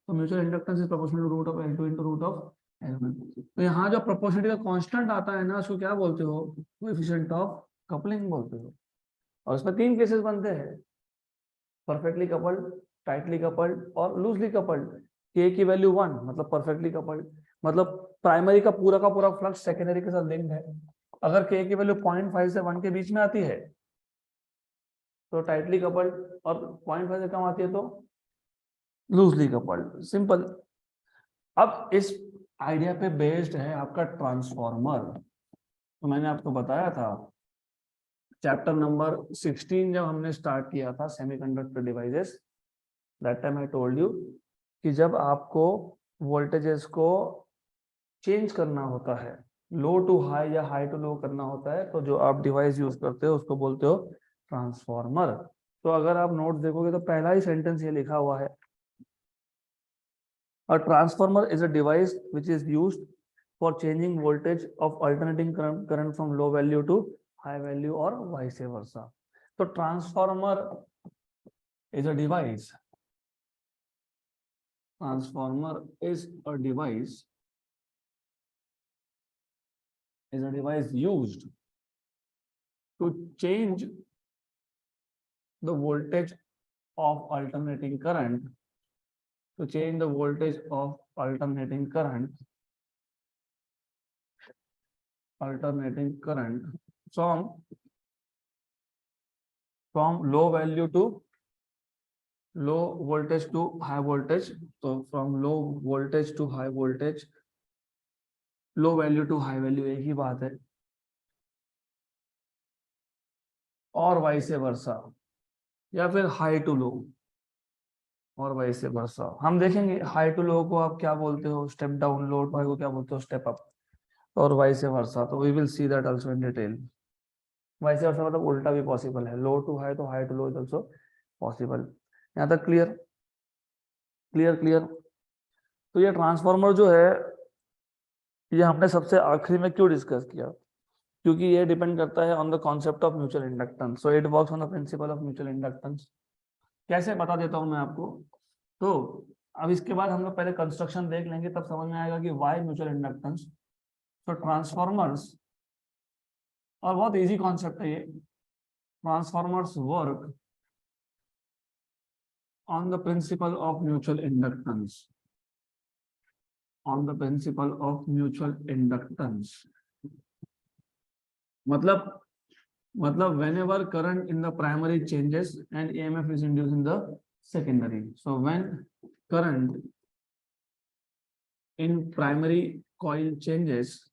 तो mutual inductance is proportional to root of L2 into root of L1. तो यहाँ जो proportionality का constant आता है ना, उसको क्या बोलते हो? Coefficient of coupling बोलते हो। और इसमें 3 केसेस बनते हैं, परफेक्टली कपल्ड, टाइटली कपल्ड और लूजली कपल्ड। के की वैल्यू 1 मतलब परफेक्टली कपल्ड, मतलब प्राइमरी का पूरा फ्लक्स सेकेंडरी के साथ लिंक्ड है। अगर के की वैल्यू 0.5 से 1 के बीच में आती है तो टाइटली कपल्ड, और 0.5 से कम आती है तो लूजली कपल्ड। सिंपल। अब इस आइडिया पे बेस्ड है आपका ट्रांसफॉर्मर। तो मैंने आपको बताया था चैप्टर नंबर 16 जब हमने स्टार्ट किया था semiconductor devices, that time I told you कि जब आपको वोल्टेजेस को चेंज करना होता है, लो टू हाई या हाई टू लो करना होता है, तो जो आप डिवाइस यूज करते हो उसको बोलते हो ट्रांसफॉर्मर। तो अगर आप नोट देखोगे तो पहला ही सेंटेंस ये लिखा हुआ है, a transformer is a device which is used for changing voltage of alternating current from low value to high value और वाइस वर्सा। तो transformer is a device, transformer is a device used to change the voltage of alternating current from low value to low voltage to high voltage। तो from low voltage to high voltage, low value to high value एक ही बात है, और vice वर्सा, या फिर high to लो और vice वर्सा। हम देखेंगे हाई टू लो को आप क्या बोलते हो, step down, low to high को क्या बोलते हो, स्टेप अप, और वाइस वर्सा। तो we will see that also in detail. Vice versa मतलब उल्टा भी पॉसिबल है, लो टू हाई तो high to low is also possible. यहाँ तक क्लियर? क्लियर। तो ये ट्रांसफार्मर जो है ये हमने सबसे आखिरी में क्यों डिस्कस किया, क्योंकि ये डिपेंड करता है on the concept of mutual inductance. So it works on the principle of mutual inductance. कैसे बता देता हूं मैं आपको। तो अब इसके बाद हम लोग पहले कंस्ट्रक्शन देख लेंगे, तब समझ में आएगा कि व्हाई म्यूचुअल इंडक्टेंस। तो ट्रांसफॉर्मर्स, और बहुत इजी कॉन्सेप्ट है ये, transformers work on the principle of mutual inductance, on the principle of mutual inductance. मतलब whenever current in the primary changes and EMF is induced in the secondary. So when current in primary coil changes,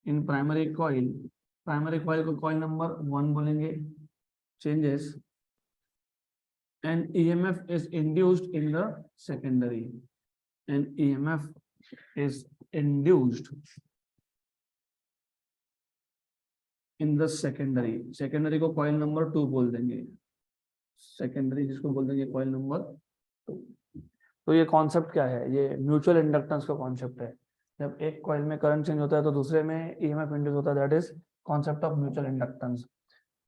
in primary coil को coil number 1 बोलेंगे, changes and EMF is induced in the secondary, and EMF is induced in the secondary को coil number 2 बोल देंगे, secondary जिसको बोल देंगे coil number 2। तो ये कॉन्सेप्ट क्या है, ये म्यूचुअल इंडक्टेंस का कॉन्सेप्ट है। जब एक कॉइल में करंट चेंज होता है तो दूसरे में ईएमएफ इंड्यूस होता है, that is concept of mutual inductance.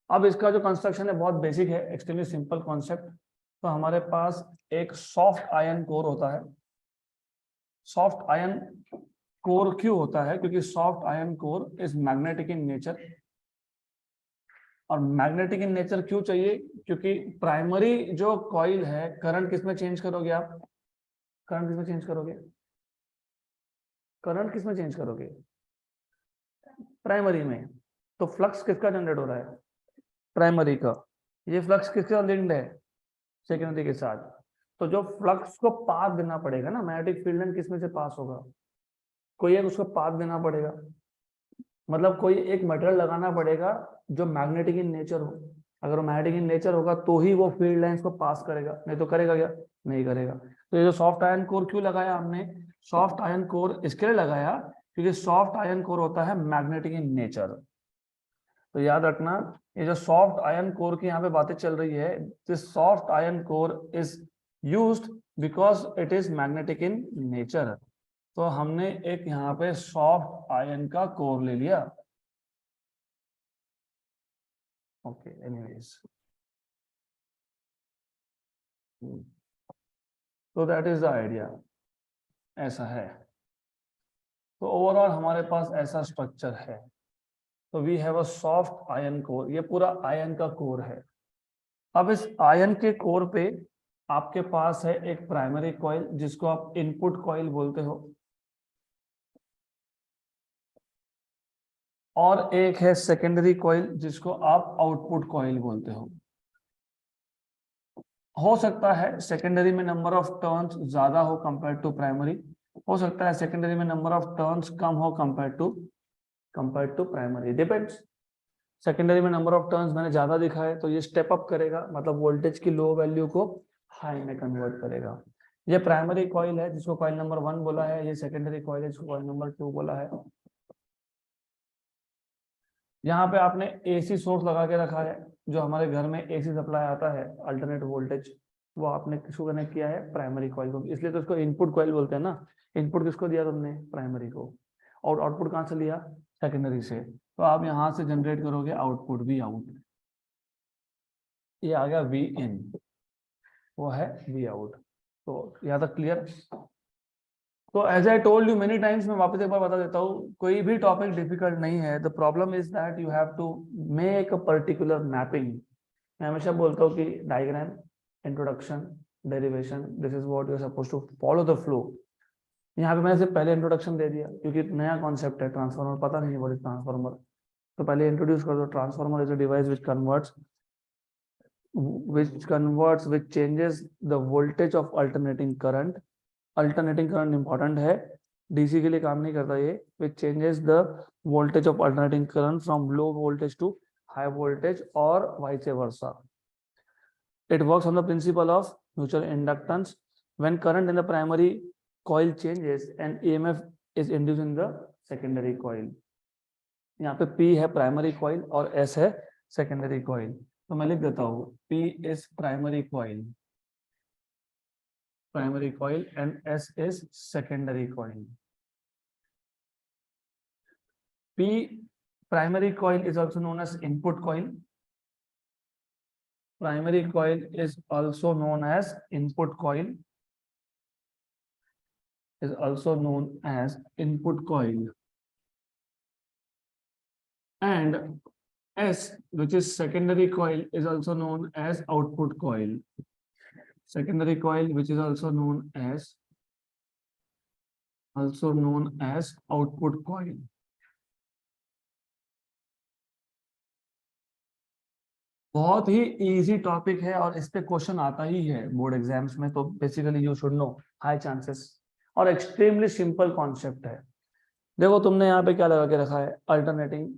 अब इसका जो कंस्ट्रक्शन है बहुत बेसिक है, एक्सट्रीमली सिंपल कॉन्सेप्ट। तो हमारे पास एक सॉफ्ट आयन कोर होता है। सॉफ्ट आयन कोर क्यों होता है? क्योंकि soft iron core is magnetic in nature. और मैग्नेटिक इन नेचर क्यों चाहिए? क्योंकि प्राइमरी जो कॉइल है, करंट किसमें चेंज करोगे आप? करंट किसमें चेंज करोगे? करंट किसमें चेंज करोगे? प्राइमरी में। तो फ्लक्स किसका जनरेट हो रहा है? प्राइमरी का। ये फ्लक्स किसके साथ लिंक्ड है? सेकेंडरी के साथ। तो जो फ्लक्स को पाथ देना पड़ेगा ना, मैग्नेटिक फील्ड लाइन किसमें से पास होगा? कोई एक उसको पाथ देना पड़ेगा, मतलब कोई एक मटेरियल लगाना पड़ेगा जो मैग्नेटिक इन नेचर हो। अगर वो मैग्नेटिक इन नेचर होगा तो ही वो फील्ड लाइंस को पास करेगा, नहीं तो करेगा क्या? नहीं करेगा। तो ये जो सॉफ्ट आयन कोर क्यों लगाया हमने? सॉफ्ट आयन कोर इसके लिए लगाया क्योंकि सॉफ्ट आयन कोर होता है मैग्नेटिक इन नेचर। तो याद रखना, ये जो सॉफ्ट आयन कोर की यहाँ पे बातें चल रही है, this soft iron core is used because it is magnetic in nature. तो हमने एक यहाँ पे सॉफ्ट आयन का कोर ले लिया। ओके, एनीवेज, तो दैट इज द आइडिया, ऐसा है। तो ओवरऑल हमारे पास ऐसा स्ट्रक्चर है। तो we have a soft iron core, ये पूरा आयन का कोर है। अब इस आयन के कोर पे आपके पास है एक प्राइमरी कॉइल जिसको आप इनपुट कॉइल बोलते हो, और एक है सेकेंडरी कॉइल जिसको आप आउटपुट कॉइल बोलते हो सकता है सेकेंडरी में नंबर ऑफ टर्न्स ज्यादा हो कंपेयर टू प्राइमरी, हो सकता है सेकेंडरी में नंबर ऑफ टर्न्स कम हो compare to primary, depends. Secondary में नंबर ऑफ टर्न्स मैंने ज्यादा दिखा है तो ये स्टेप अप करेगा, मतलब वोल्टेज की लो वैल्यू को हाई में कन्वर्ट करेगा। ये प्राइमरी कॉइल है जिसको कॉइल नंबर 1 बोला है, ये सेकेंडरी कॉइल है जिसको कॉइल नंबर 2 बोला है। यहाँ पे आपने एसी सोर्स लगा के रखा है, जो हमारे घर में एसी सप्लाई आता है अल्टरनेट वोल्टेज, वो आपने किसको कनेक्ट किया है, प्राइमरी कॉइल को, इसलिए तो इसको इनपुट कॉइल बोलते हैं ना। इनपुट किसको दिया तुमने, प्राइमरी को, और आउटपुट कहाँ से लिया, सेकेंडरी से। तो आप यहाँ से जनरेट करोगे आउटपुट, वी आउट, ये आ गया वी इन, वो है वी आउट। तो यहाँ तक क्लियर। तो as I told you many times, मैं वापस एक बार बता देता हूँ, कोई भी टॉपिक डिफिकल्ट नहीं है। The problem is that you have to make a particular mapping. मैं हमेशा बोलता हूँ कि diagram, introduction, derivation, this is what you are supposed to follow the flow. यहाँ पे मैंने सिर्फ पहले इंट्रोडक्शन दे दिया क्योंकि नया कॉन्सेप्ट है, ट्रांसफार्मर पता नहीं है व्हाट इज ट्रांसफार्मर, तो पहले इंट्रोड्यूस कर दो। Transformer is a device which changes the voltage of alternating current। Alternating current important है, डीसी के लिए काम नहीं करता ये। Which changes the voltage of alternating current from low voltage to high voltage और vice versa. It works on the principle of mutual inductance. When current in the primary coil changes and EMF is induced in the secondary coil. यहाँ पे P है primary coil और S है secondary coil. तो मैं लिख देता हूँ, P is primary coil and S is secondary coil. P primary coil is also known as input coil. Primary coil is also known as input coil. Is also known as input coil. And S, which is secondary coil, is also known as output coil. Secondary coil, which is also known as output coil. बहुत ही easy topic है और इस पे question आता ही है board exams में, तो basically you should know, high chances, और एक्सट्रीमली सिंपल कॉन्सेप्ट है। देखो तुमने यहाँ पे क्या लगा के रखा है, अल्टरनेटिंग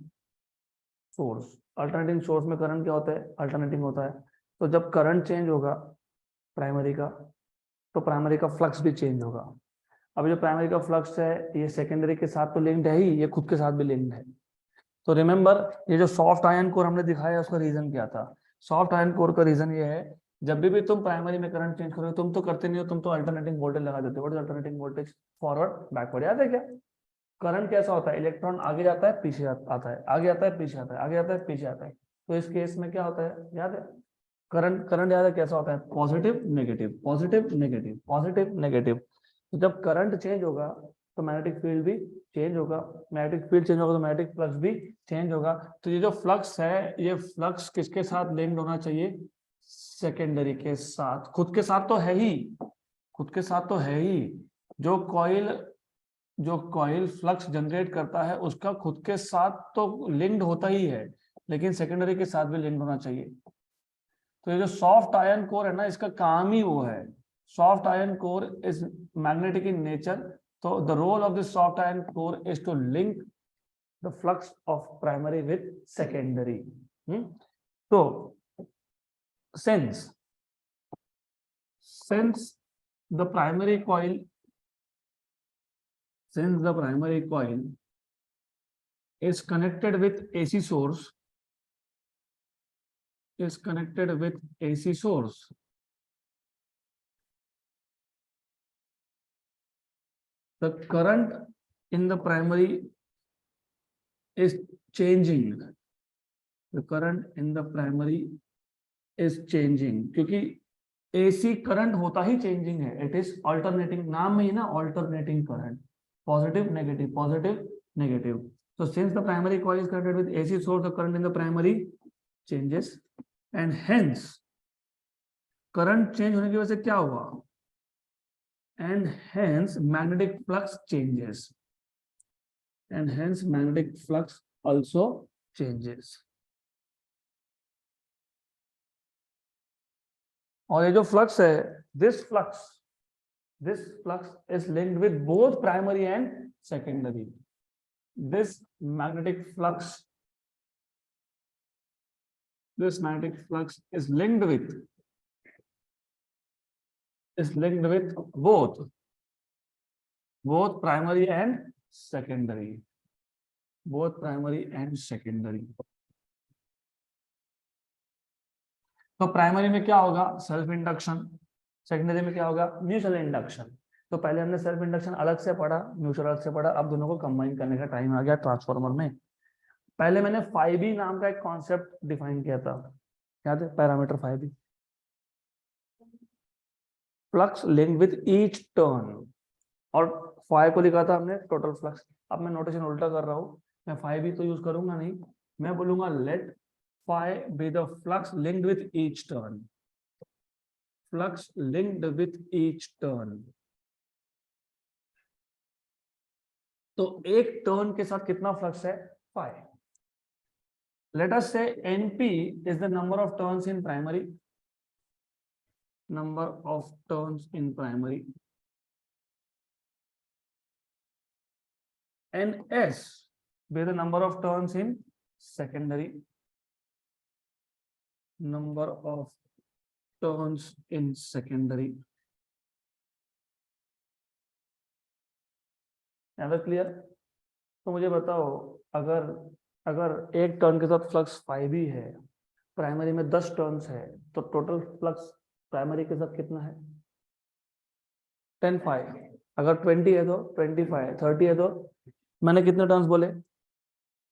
सोर्स। अल्टरनेटिंग सोर्स में करंट क्या होता है, अल्टरनेटिंग होता है। तो जब करंट चेंज होगा प्राइमरी का, तो प्राइमरी का फ्लक्स भी चेंज होगा। अब जो प्राइमरी का फ्लक्स है ये सेकेंडरी के साथ तो लिंक्ड है ही, ये खुद के साथ भी लिंक्ड है। तो रिमेंबर, ये जो सॉफ्ट आयन कोर हमने दिखाया उसका रीजन क्या था। सॉफ्ट आयन कोर का रीजन ये है, जब भी तुम प्राइमरी में करंट चेंज करोगे, तुम तो करते नहीं हो, तुम तो अल्टरनेटिंग वोल्टेज लगा देते हो। What is alternating voltage, forward backward, याद है क्या। करंट कैसा होता है, इलेक्ट्रॉन आगे जाता है पीछे आता है, आगे आता है पीछे आता है, आगे आता है पीछे आता है। तो इस केस में क्या होता है, याद है, करंट करंट याद है कैसा होता है, positive negative, positive negative, positive negative. तो जब करंट चेंज होगा तो मैग्नेटिक फील्ड भी चेंज होगा, मैग्नेटिक फील्ड चेंज होगा तो मैग्नेटिक फ्लक्स भी चेंज होगा। तो ये जो फ्लक्स है, ये फ्लक्स किसके साथ लिंक्ड होना चाहिए, सेकेंडरी के साथ। खुद के साथ तो है ही, खुद के साथ तो है ही। जो कॉइल फ्लक्स जनरेट करता है उसका खुद के साथ तो लिंक्ड होता ही है, लेकिन सेकेंडरी के साथ भी लिंक्ड होना चाहिए। तो ये जो सॉफ्ट आयन कोर है ना, इसका काम ही वो है। Soft iron core is magnetic in nature, तो the role of this soft iron core is to link the flux of primary with secondary. तो since the primary coil is connected with AC source, source, the current in the primary is changing, the current in the primary is changing, क्योंकि AC current होता ही changing है, it is alternating, नाम में ही ना alternating current, positive negative. So since the primary coil is connected with AC source, the current in the primary changes, and hence current change होने की वजह से क्या हुआ, and hence magnetic flux changes, and hence magnetic flux also changes. और ये जो flux है, this flux is linked with both primary and secondary. This magnetic flux is linked with both primary and secondary, तो primary में क्या होगा, self induction, secondary में क्या होगा, म्यूचुअल इंडक्शन. तो पहले हमने सेल्फ इंडक्शन अलग से पढ़ा, म्यूचुअल अलग से पढ़ा, अब दोनों को कंबाइन करने का टाइम आ गया ट्रांसफार्मर में. पहले मैंने 5B नाम का एक कॉन्सेप्ट डिफाइन किया था, याद है, parameter 5B, flux linked with each turn, और 5 को लिखा था हमने टोटल फ्लक्स. अब मैं नोटेशन उल्टा कर रहा हूं, मैं 5B तो यूज करूंगा नहीं, मैं बोलूंगा late phi be the flux linked with each turn, flux linked with each turn. तो एक टर्न के साथ कितना फ्लक्स है, phi. Let us say NP is the number of turns in primary, and S be the number of turns in secondary, Ever clear? तो मुझे बताओ, अगर एक टर्न के साथ फ्लक्स 5B है, प्राइमरी में 10 टर्न्स है, तो टोटल फ्लक्स प्राइमरी के साथ कितना है, 10 phi. अगर 20 है तो 25, 30 है तो मैंने कितने टर्न्स बोले,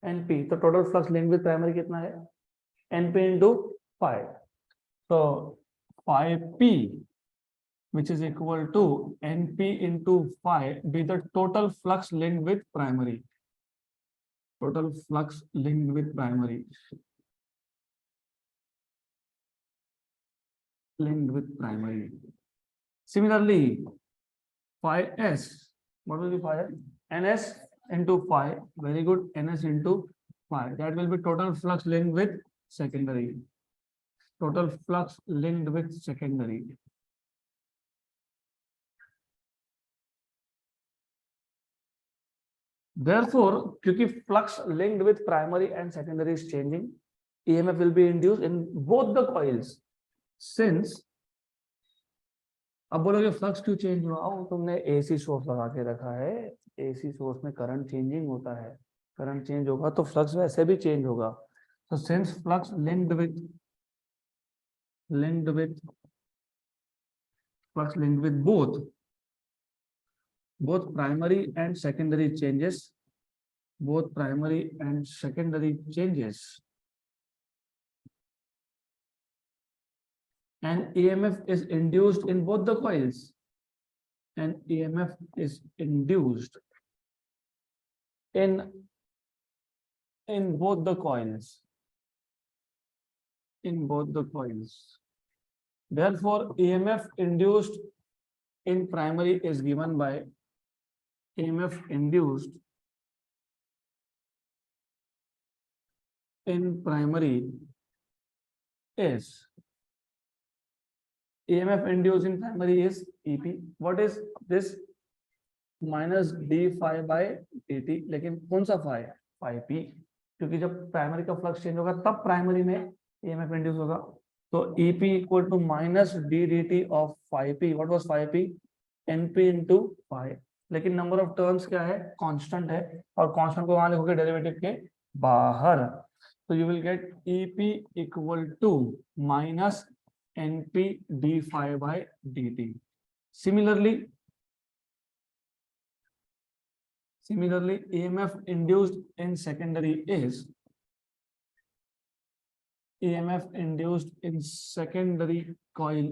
NP, तो total flux link with primary कितना है, NP into phi. So 5P, which is equal to NP into phi, be the total flux linked with primary. Similarly, phi S, what will be phi S? NS into phi, very good, NS into phi, that will be total flux linked with secondary. Therefore, क्योंकि flux linked with primary and secondary is changing, EMF will be induced in both the coils. Since, अब बोलोगे flux क्यों change हुआ, तुमने AC source लगा के रखा है, AC सोर्स में करंट चेंजिंग होता है, करंट चेंज होगा तो फ्लक्स वैसे भी चेंज होगा. So since flux linked both primary and secondary changes, and EMF is induced in both the coils, in both the coils. Therefore, EMF induced in primary is given by EMF induced in primary is EMF induced in primary is EP. What is this? minus d phi by dt. लेकिन कौन सा phi है, phi p, क्योंकि जब primary का flux change होगा तब primary में EMF इंड्यूस होगा. तो EP equal to minus D D T of phi p. What was phi p? NP into phi. लेकिन नंबर ऑफ टर्न्स क्या है, कांस्टेंट है, और कांस्टेंट को वहां लिखोगे डेरिवेटिव के बाहर. तो you will get EP equal to minus NP d phi by dt. Similarly, Similarly, EMF induced in secondary is coil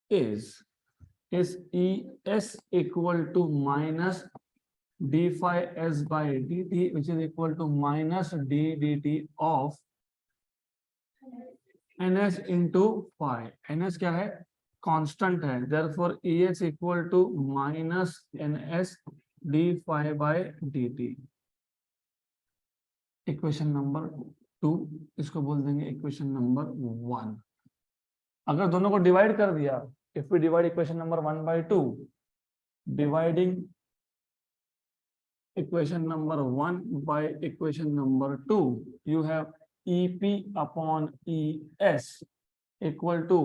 is ES equal to minus d phi s by dt, which is equal to minus d dt of ns into phi. ns क्या है? Constant है, therefore ES equal to minus ns d phi by dt. Equation number 2, इसको बोल देंगे equation number 1. अगर दोनों को divide कर दिया, if we divide equation number 1 by 2, dividing equation number 1 by equation number 2, you have EP upon ES equal to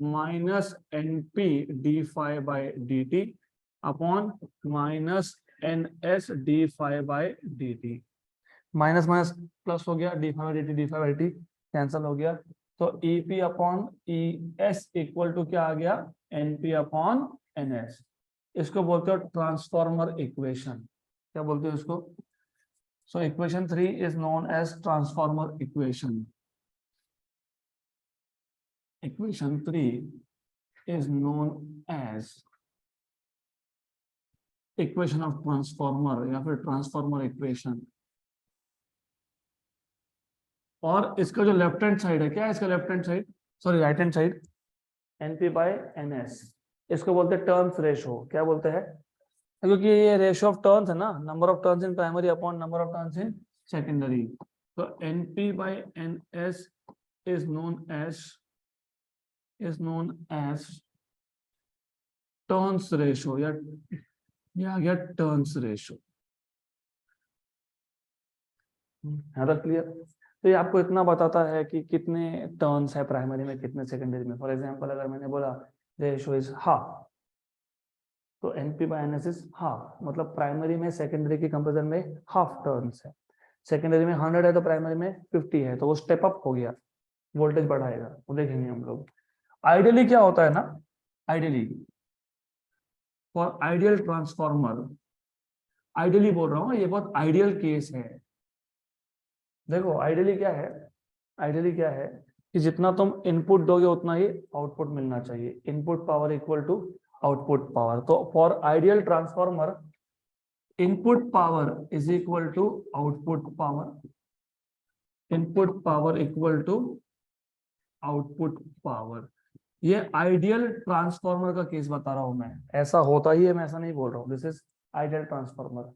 minus NP d phi by dt upon minus NS d phi by dt. Minus minus plus हो गया, d phi by d phi by d cancel हो गया, तो EP upon ES equal to क्या आ गया? NP upon NS. इसको बोलते हो ट्रांसफॉर्मर इक्वेशन. क्या बोलते हो इसको? So equation 3 is known as transformer equation. Equation 3 is known as equation of transformer या फिर ट्रांसफॉर्मर इक्वेशन. और इसका जो लेफ्ट हैंड साइड है, क्या है इसका left hand side, sorry right hand side, NP by NS. इसको बोलते हैं टर्न्स रेशो. क्या बोलते हैं? क्योंकि ये रेशियो ऑफ टर्न्स है ना, number of turns in primary upon number of turns in secondary. तो NP by NS is known as turns ratio या आ गया टर्न्स रेशो. है तो क्लियर? तो ये आपको इतना बताता है कि कितने टर्न्स है प्राइमरी में, कितने सेकेंडरी में. फॉर एग्जांपल अगर मैंने बोला रेशियो इज हाफ, तो NP by NS is half, मतलब प्राइमरी में सेकेंडरी की कंपेरिजन में हाफ टर्न्स है. सेकेंडरी में 100 है तो प्राइमरी में 50 है, तो वो स्टेप अप हो गया, वोल्टेज बढ़ाएगा. वो देखेंगे हम लोग. आइडियली क्या होता है ना, ideally for ideal transformer, ideally बोल रहा हूँ, ये बहुत आइडियल केस है. देखो आइडियली क्या है कि जितना तुम इनपुट दोगे उतना ही आउटपुट मिलना चाहिए. Input power equal to output power. तो for ideal transformer input power is equal to output power. Input power equal to output power. ये आइडियल ट्रांसफॉर्मर का केस बता रहा हूं मैं. ऐसा होता ही है, मैं ऐसा नहीं बोल रहा हूँ. This is ideal transformer.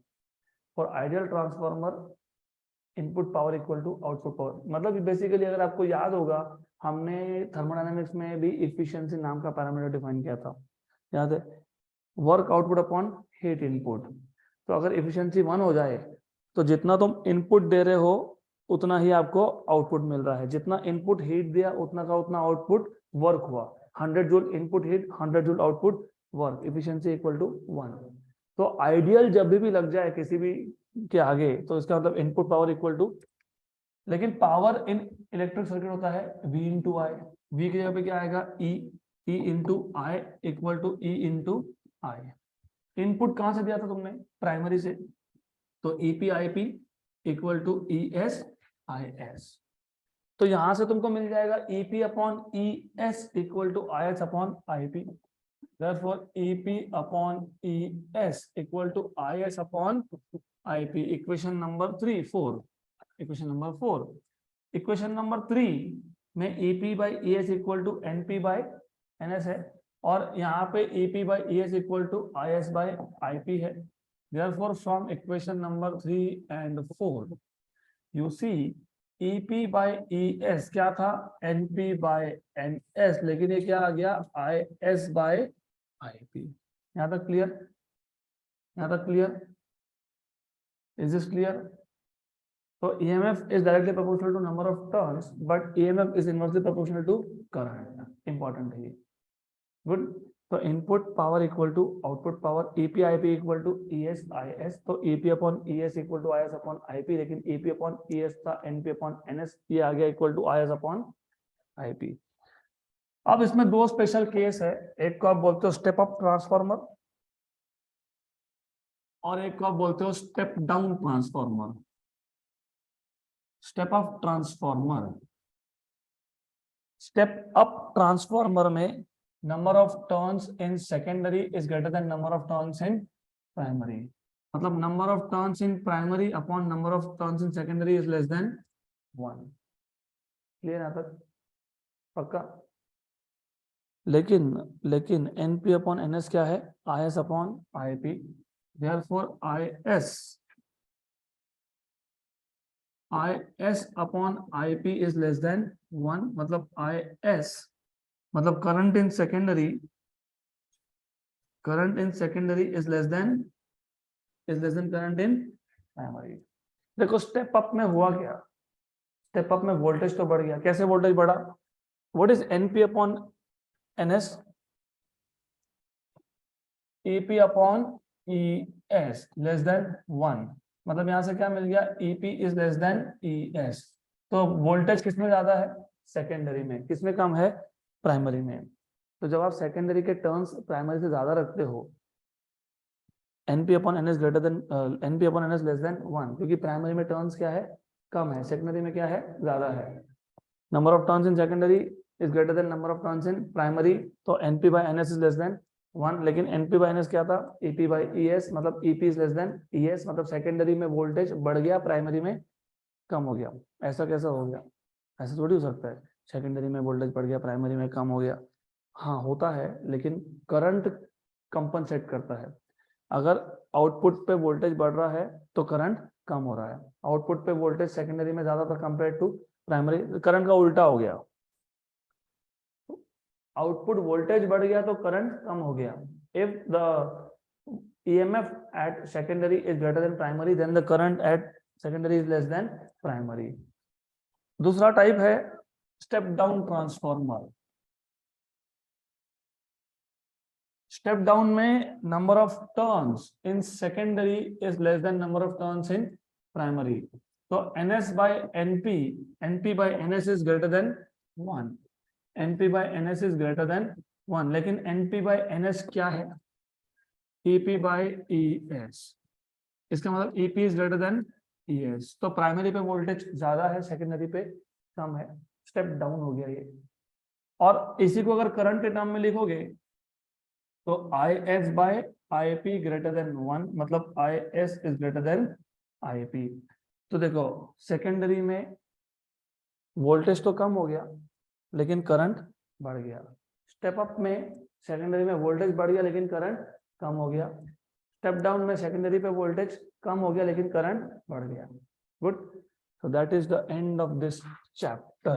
For ideal transformer input power equal to output power. मतलब बेसिकली अगर आपको याद होगा, हमने थर्मोडायनेमिक्स में भी इफिशिएंसी नाम का पैरामीटर डिफाइन किया था, याद है? Work output upon heat input. तो अगर इफिशिएंसी 1 हो जाए तो जितना तुम इनपुट दे रहे हो उतना ही आपको आउटपुट मिल रहा है. जितना इनपुट हीट दिया उतना का उतना आउटपुट वर्क हुआ. 100 joule input heat, 100 joule output work. Efficiency equal to 1. तो आइडियल जब भी लग जाए किसी भी के आगे, तो इसका मतलब इनपुट पावर इक्वल टू, लेकिन पावर इन इलेक्ट्रिक सर्किट होता है V इंटू आई. V की जगह पे क्या आएगा? E into I equal to E into I. Input कहां से दिया था तुमने? प्राइमरी से. तो EP IP equal to ES IS. तो यहां से तुमको मिल जाएगा EP upon ES equal to IS upon IP. Therefore EP upon ES equal to IS upon IP. Equation number 3, 4. Equation number 4. Equation number 3 में EP by ES equal to NP by NS है, और यहाँ पे EP by ES equal to IS by IP है. Therefore from equation number 3 and 4 you see EP by ES क्या था? NP by NS, लेकिन ये क्या आ गया? IS by IP. यहाँ तक क्लियर? यहाँ तक clear? Is this clear? So EMF is directly proportional to number of turns, but EMF is inversely proportional to current. Important है ये. Good. तो input power equal to output power. EP IP equal to ES IS. तो EP upon ES equal to IS upon IP, लेकिन EP upon ES था NP upon NS, ये आ गया equal to IS upon IP. अब इसमें दो special case है. एक को आप बोलते हो स्टेप अप ट्रांसफॉर्मर, और एक को आप बोलते हो step down transformer. Step up transformer, step up transformer में number of turns in secondary is greater than number of turns in primary. मतलब number of turns in primary upon number of turns in secondary is less than 1। Clear यहाँ तक? पक्का? लेकिन NP upon NS क्या है? IS upon IP. Therefore IS upon IP is less than 1। मतलब IS मतलब current in secondary is less than current in primary. देखो step up में हुआ क्या? स्टेप अप में वोल्टेज तो बढ़ गया। कैसे वोल्टेज बढ़ा? What is NP upon NS? EP upon ES less than 1। मतलब यहां से क्या मिल गया? EP is less than ES. तो वोल्टेज किसमें ज्यादा है? सेकेंडरी में। किसमें कम है? प्राइमरी में। तो जब आप सेकेंडरी के टर्न्स प्राइमरी से ज्यादा रखते हो, NP upon NS greater than NP upon NS less than 1, क्योंकि प्राइमरी में टर्न्स क्या है? कम है, सेकेंडरी में क्या है? ज्यादा है। Number of turns in secondary is greater than number of turns in primary, तो NP by NS is less than 1। लेकिन एनपी बाय एनएस क्या था? EP by ES. मतलब EP is less than ES. मतलब सेकेंडरी में voltage बढ़ गया, primary में कम हो गया। ऐसा कैसा हो गया? ऐसा थोड़ी हो सकता है सेकेंडरी में वोल्टेज बढ़ गया, प्राइमरी में कम हो गया। हाँ होता है, लेकिन करंट कंपनसेट करता है। अगर आउटपुट पे वोल्टेज बढ़ रहा है तो करंट कम हो रहा है। आउटपुट पे वोल्टेज सेकेंडरी में ज्यादा था कंपेयर टू प्राइमरी, करंट का उल्टा हो गया। आउटपुट वोल्टेज बढ़ गया तो करंट कम हो गया। If the EMF at secondary is greater than primary, then the current at secondary is less than primary। दूसरा टाइप है step down transformer. Step down में number of turns in secondary is less than number of turns in primary. तो NS by NP, NP by NS is greater than 1। NP by NS is greater than 1। लेकिन NP by NS क्या है? EP by ES। इसका मतलब EP is greater than ES। तो primary पे voltage ज्यादा है, सेकेंडरी पे कम है। स्टेप डाउन हो गया ये। और इसी को अगर करंट के टर्म में लिखोगे तो IS by IP greater than 1। मतलब IS is greater than IP। तो देखो सेकेंडरी में वोल्टेज तो कम हो गया, लेकिन करंट बढ़ गया। स्टेप अप में सेकेंडरी में वोल्टेज बढ़ गया, लेकिन करंट कम हो गया। स्टेप डाउन में सेकेंडरी पे वोल्टेज कम हो गया, लेकिन करंट बढ़ गया। Good. So that is the end of this chapter.